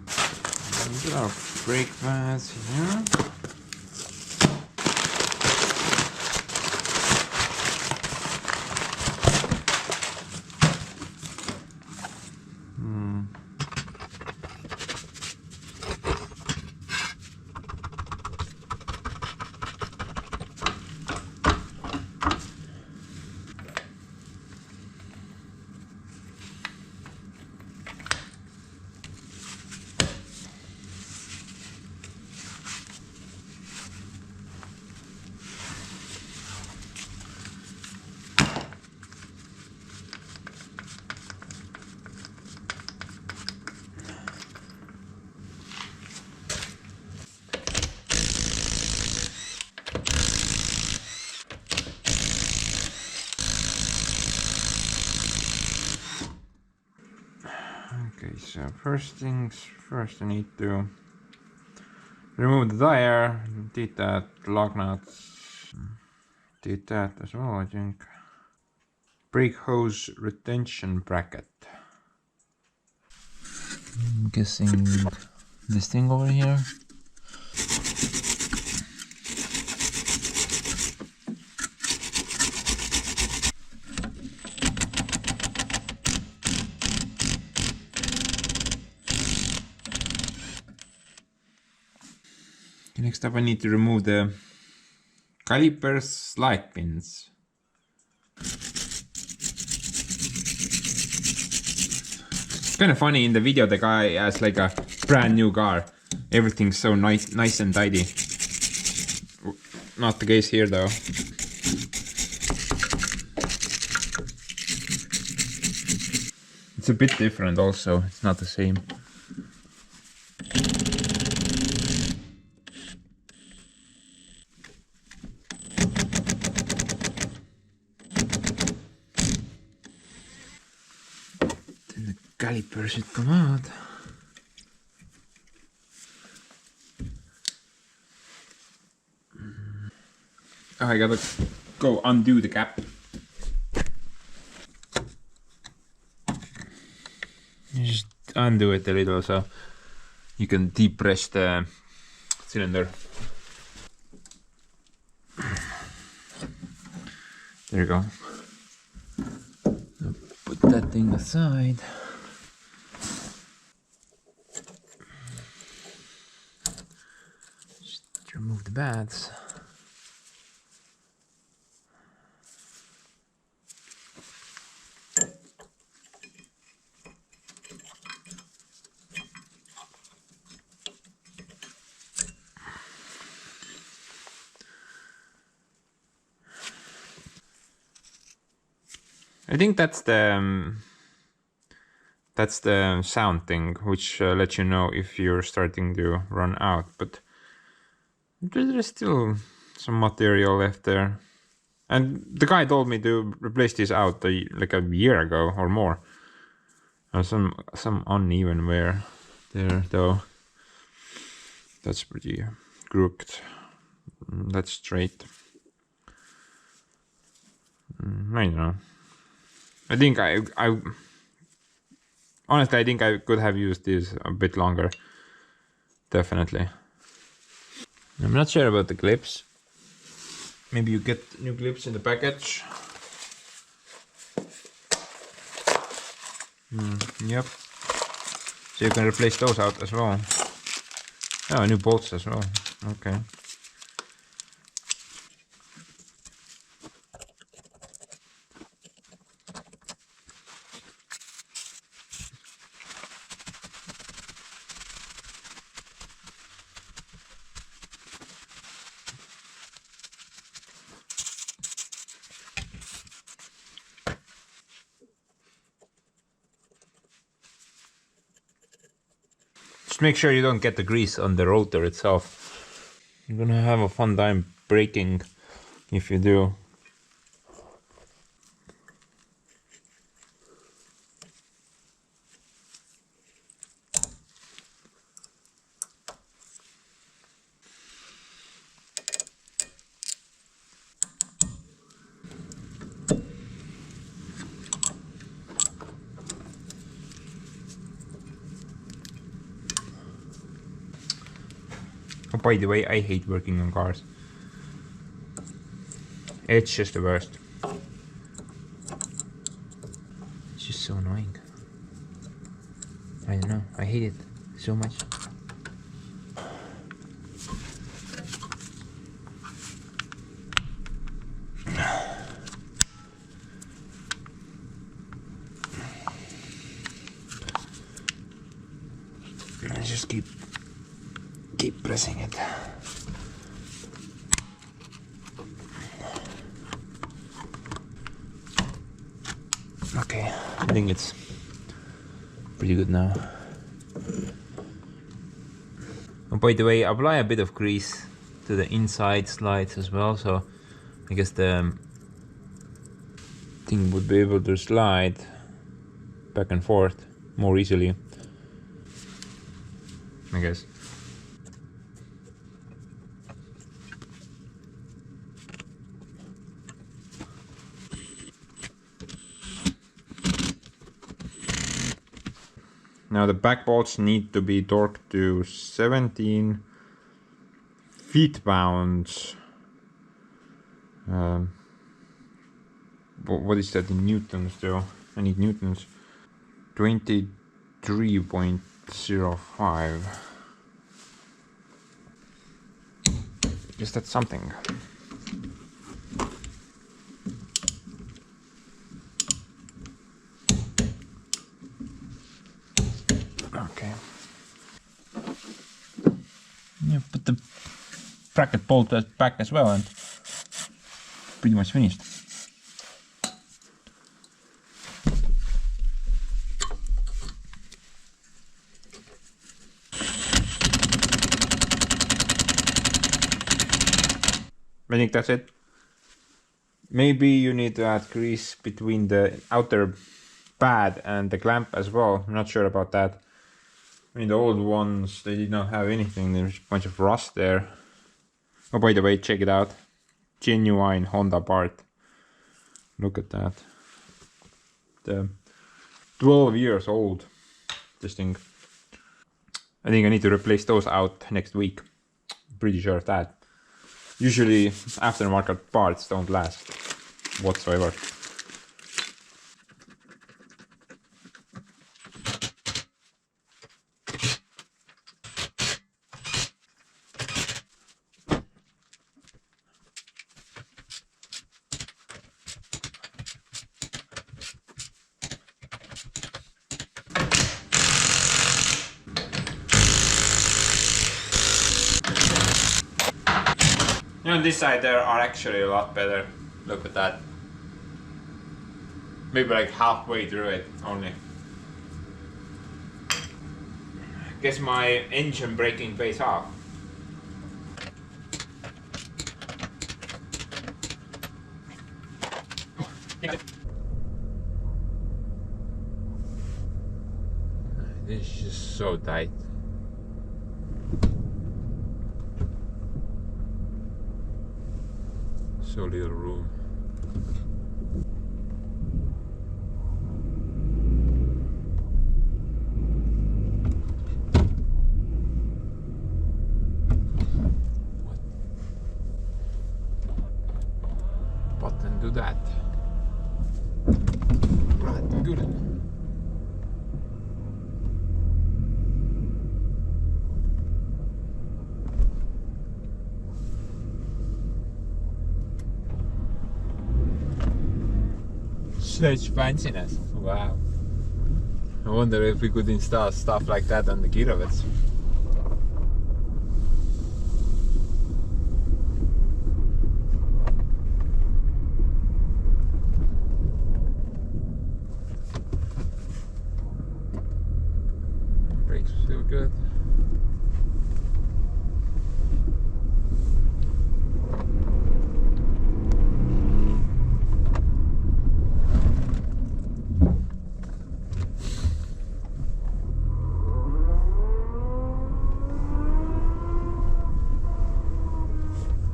Put our brake pads here. Okay, so first things first, I need to remove the tire, did that, lug nuts, did that as well, I think. Brake hose retention bracket. I'm guessing this thing over here. Next up I need to remove the caliper slide pins. It's kind of funny, in the video the guy has like a brand new car. Everything's so nice and tidy. Not the case here though. It's a bit different also, it's not the same. Caliper should come out. Oh, I gotta go undo the cap. You just undo it a little so you can depress the cylinder. There you go. I'll put that thing aside. Remove the pads. I think that's the sound thing, which lets you know if you're starting to run out, but there's still some material left there. And the guy told me to replace this out like a year ago or more. Some uneven wear there though. That's pretty crooked. That's straight. I don't know. I think I honestly I think I could have used this a bit longer. Definitely. I'm not sure about the clips. Maybe you get new clips in the package. Yep. So you can replace those out as well. Oh, new bolts as well. Okay. Just make sure you don't get the grease on the rotor itself. You're gonna have a fun time braking if you do. Oh, by the way, I hate working on cars. It's just the worst. It's just so annoying. I don't know, I hate it so much. I just keep pressing it. Okay, I think it's pretty good now. Oh, by the way, apply a bit of grease to the inside slides as well, so I guess the thing would be able to slide back and forth more easily, I guess. Now the back bolts need to be torqued to 17 feet-pounds. What is that in newtons though? I need newtons. 23.05. Is that something? Okay. Yeah, put the bracket bolt back as well and pretty much finished. I think that's it. Maybe you need to add grease between the outer pad and the clamp as well. I'm not sure about that. I mean, the old ones, they did not have anything. There's a bunch of rust there. Oh, by the way, check it out. Genuine Honda part. Look at that. The 12 years old, this thing. I think I need to replace those out next week. Pretty sure of that. Usually aftermarket parts don't last whatsoever. On this side there are actually a lot better. Look at that. Maybe like halfway through it only. Guess my engine braking pays off. This is just so tight. So little room. What button do that? Right, good. Such fanciness. Wow. I wonder if we could install stuff like that on the Girovets. Brakes feel good.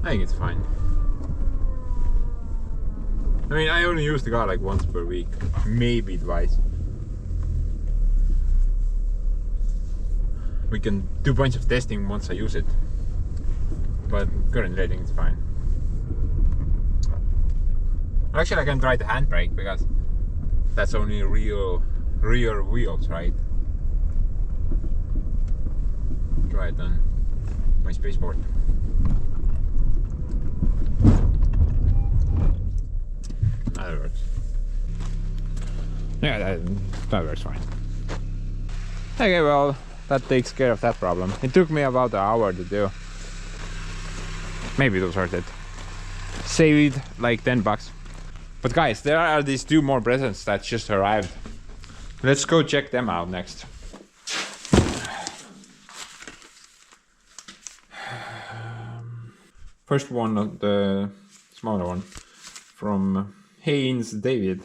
I think it's fine. I mean, I only use the car like once per week, maybe twice. We can do a bunch of testing once I use it, but currently I think it's fine. Actually, I can try the handbrake because that's only rear wheels, right? Try it on my spaceport. That works. Yeah, that works fine. Okay, well, that takes care of that problem. It took me about an hour to do. Maybe it was worth it. Saved like 10 bucks. But guys, there are these 2 more presents that just arrived. Let's go check them out next. First one, the smaller one, from Haynes David.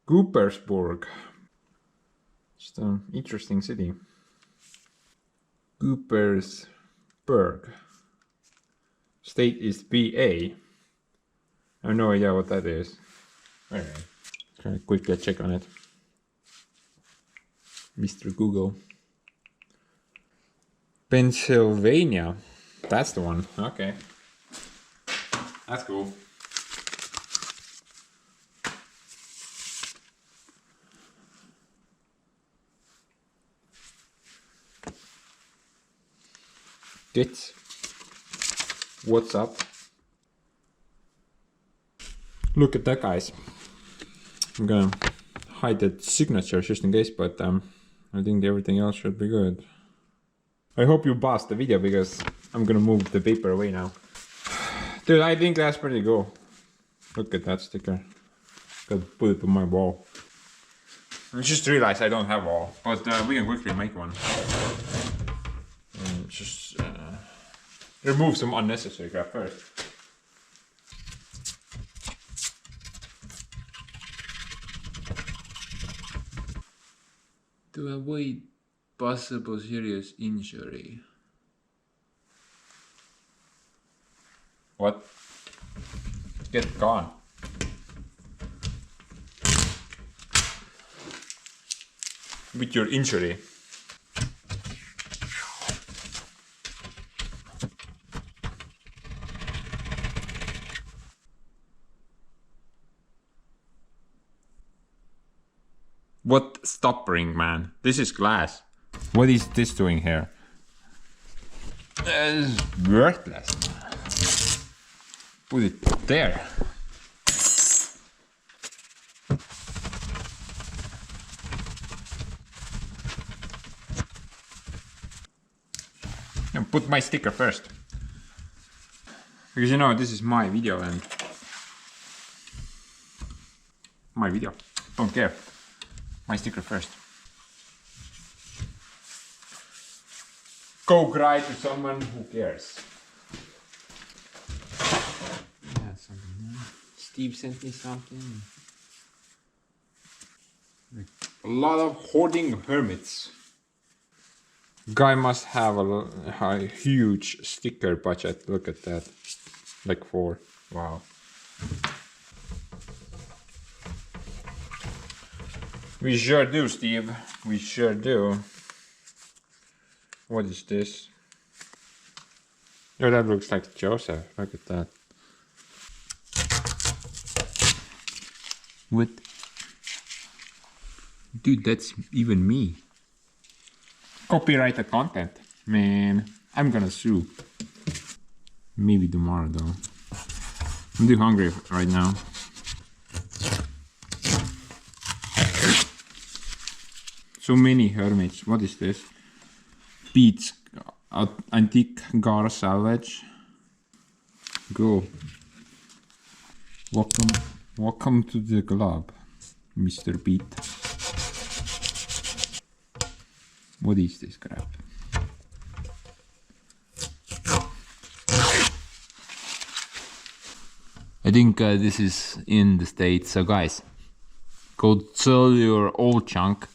Coopersburg. It's an interesting city. Coopersburg. State is BA. I have no idea what that is. Alright. Try to quickly check on it. Mr. Google. Pennsylvania. That's the one. Okay. That's cool. Get. What's up? Look at that, guys. I'm gonna hide the signature just in case, but I think everything else should be good. I hope you paused the video because I'm gonna move the paper away now. Dude, I think that's pretty cool. Look at that sticker. Gotta put it on my wall. I just realized I don't have a wall, but we can quickly make one. And just remove some unnecessary crap first. To avoid possible serious injury. What? Get gone. With your injury. What stop ring, man? This is glass. What is this doing here? It's worthless. Put it there. And put my sticker first. Because you know, this is my video and my video. Don't care. My sticker first. Go cry to someone who cares. Yeah, something. Steve sent me something. A lot of hoarding hermits. Guy must have a huge sticker budget. Look at that. Like 4. Wow. We sure do, Steve. We sure do. What is this? Oh, that looks like Joseph. Look at that. What? Dude, that's even me. Copyrighted content. Man, I'm gonna sue. Maybe tomorrow though. I'm too hungry right now. So many hermits. What is this? Beats. Antique gar salvage. Go. Welcome to the club, Mr. Beat. What is this crap? I think this is in the States. So guys, go sell your old junk.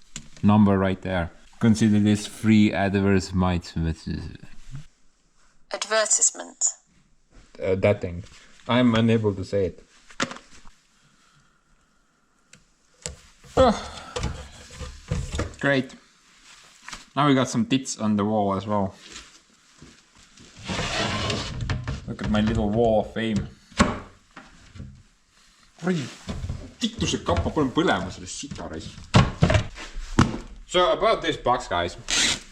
Number right there. Consider this free adverse might. Advertisement. That thing. I'm unable to say it. Oh, great. Now we got some tits on the wall as well. Look at my little wall of fame. Tittuse kappa, panen põlema selle sita raisk. So about this box, guys.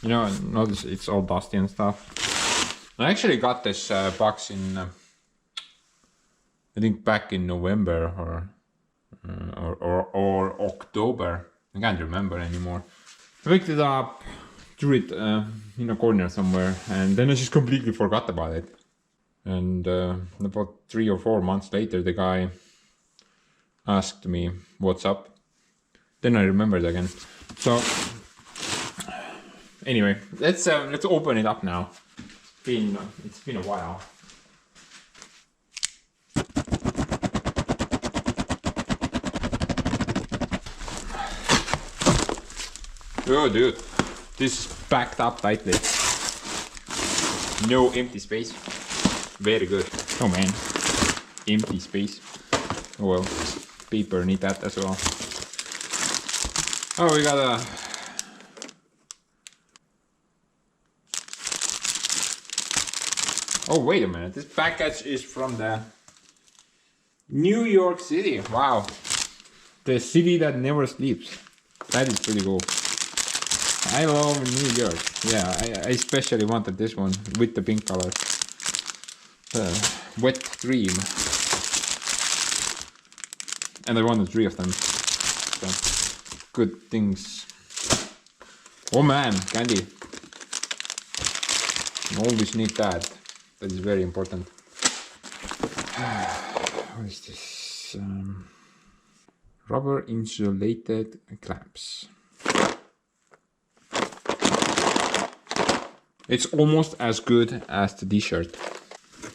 You know, notice it's all dusty and stuff. I actually got this box in, I think back in November or October. I can't remember anymore. I picked it up, threw it in a corner somewhere, and then I just completely forgot about it. And about 3 or 4 months later, the guy asked me what's up. Then I remembered again. So anyway, let's open it up now. It's been a while. Oh dude, this is packed up tightly. No empty space. Very good. Oh man, empty space. Oh well, paper need that as well. Oh, we got a oh wait a minute, this package is from the New York City. Wow, the city that never sleeps. That is pretty cool. I love New York. Yeah, I especially wanted this one with the pink color. Wet Dream. And I wanted 3 of them. So, good things. Oh man, candy. Always need that. That is very important. What is this? Rubber insulated clamps. It's almost as good as the t-shirt.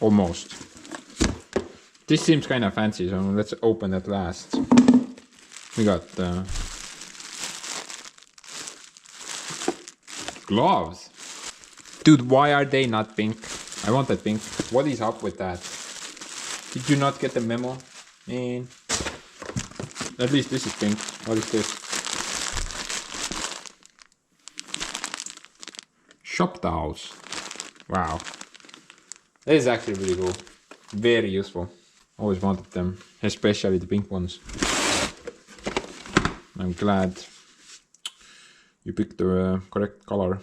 Almost. This seems kind of fancy, so let's open it last. We got gloves. Dude, why are they not pink? I want that pink. What is up with that? Did you not get the memo? Man. At least this is pink. What is this? Shop towels. Wow. This is actually really cool. Very useful. Always wanted them. Especially the pink ones. I'm glad you picked the correct color.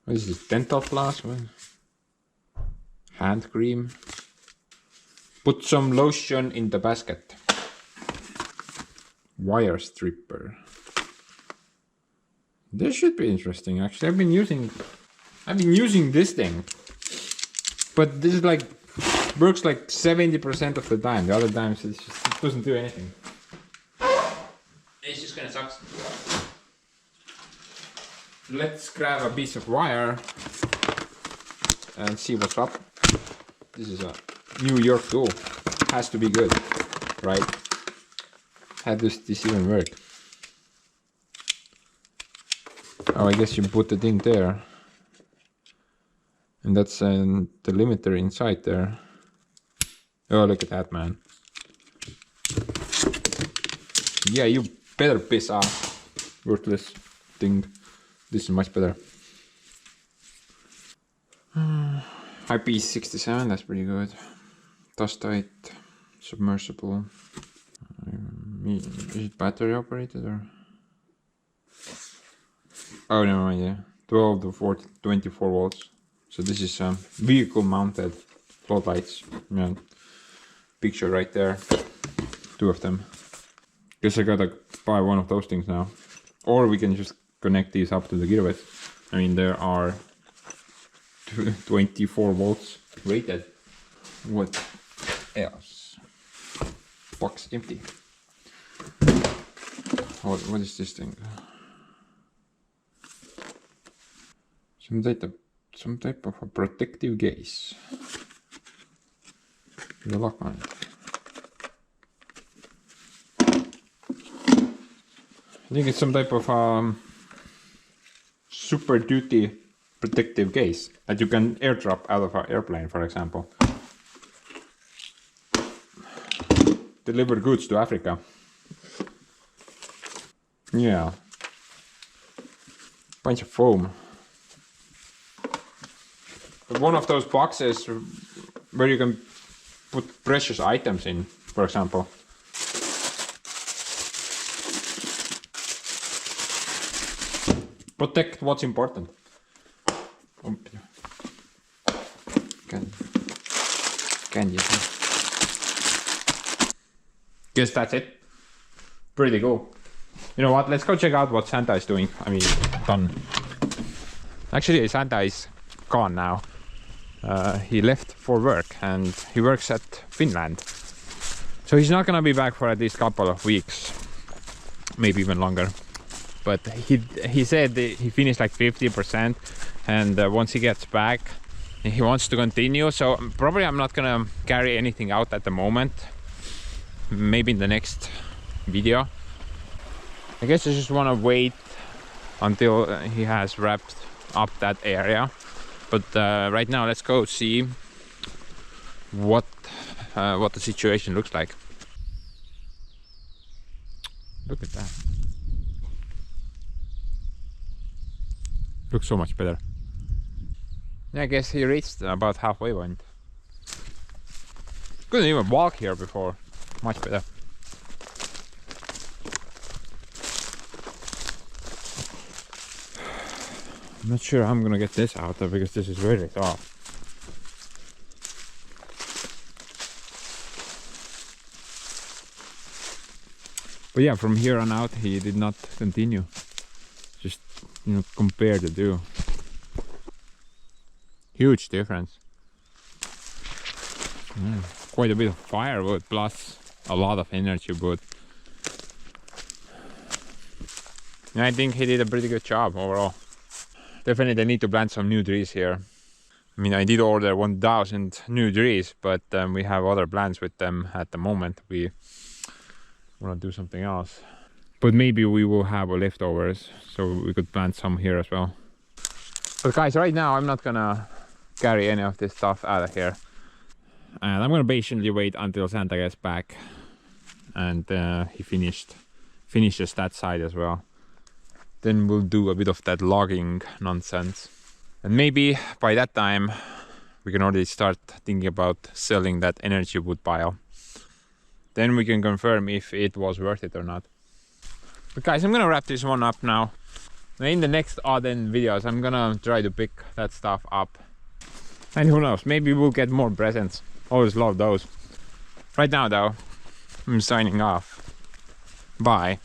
What is this? Dental floss? What? Hand cream. Put some lotion in the basket. Wire stripper. This should be interesting. Actually, I've been using this thing, but this is like works like 70% of the time. The other times it doesn't do anything. It's just kind of sucks. Let's grab a piece of wire and see what's up. This is a New York tool. Has to be good, right? How does this even work? Oh, I guess you put the thing there. And that's the limiter inside there. Oh, look at that, man. Yeah, you better piss off. Worthless thing. This is much better. IP67, that's pretty good. Dust tight, submersible. Is it battery operated or? Oh, never mind, yeah. 12 to 24 volts. So this is vehicle mounted floodlights. Yeah. Picture right there. 2 of them. Guess I gotta buy one of those things now. Or we can just connect these up to the gearbox. I mean, there are 24 volts rated. What else? Box empty. What is this thing? Some type of a protective case. The lock on it. I think it's some type of super duty protective case that you can airdrop out of an airplane, for example. Deliver goods to Africa. Yeah. Bunch of foam. One of those boxes where you can put precious items in, for example. Protect what's important. Can you? Guess that's it. Pretty cool. You know what? Let's go check out what Santa is doing. I mean, done. Actually, Santa is gone now. He left for work and he works at Finland. So he's not gonna be back for at least a couple of weeks, maybe even longer. But he said that he finished like 50%, and once he gets back, he wants to continue. So probably I'm not gonna carry anything out at the moment. Maybe in the next video. I guess I just want to wait until he has wrapped up that area. But right now, let's go see what the situation looks like. Look at that. Looks so much better. Yeah, I guess he reached about halfway point. Couldn't even walk here before. Much better. I'm not sure I'm gonna get this out because this is really tough. But yeah, from here on out he did not continue. Just, you know, compare the two. Huge difference. Quite a bit of firewood plus a lot of energy wood. I think he did a pretty good job overall. Definitely need to plant some new trees here. I mean, I did order 1000 new trees, but we have other plans with them at the moment. We want to do something else. But maybe we will have leftovers, so we could plant some here as well. But guys, right now I'm not gonna carry any of this stuff out of here. And I'm gonna patiently wait until Santa gets back and he finishes that side as well. Then we'll do a bit of that logging nonsense. And maybe by that time we can already start thinking about selling that energy wood pile. Then we can confirm if it was worth it or not. But guys, I'm gonna wrap this one up now. In the next odd end videos I'm gonna try to pick that stuff up. And who knows, maybe we'll get more presents. Always love those. Right now though, I'm signing off. Bye.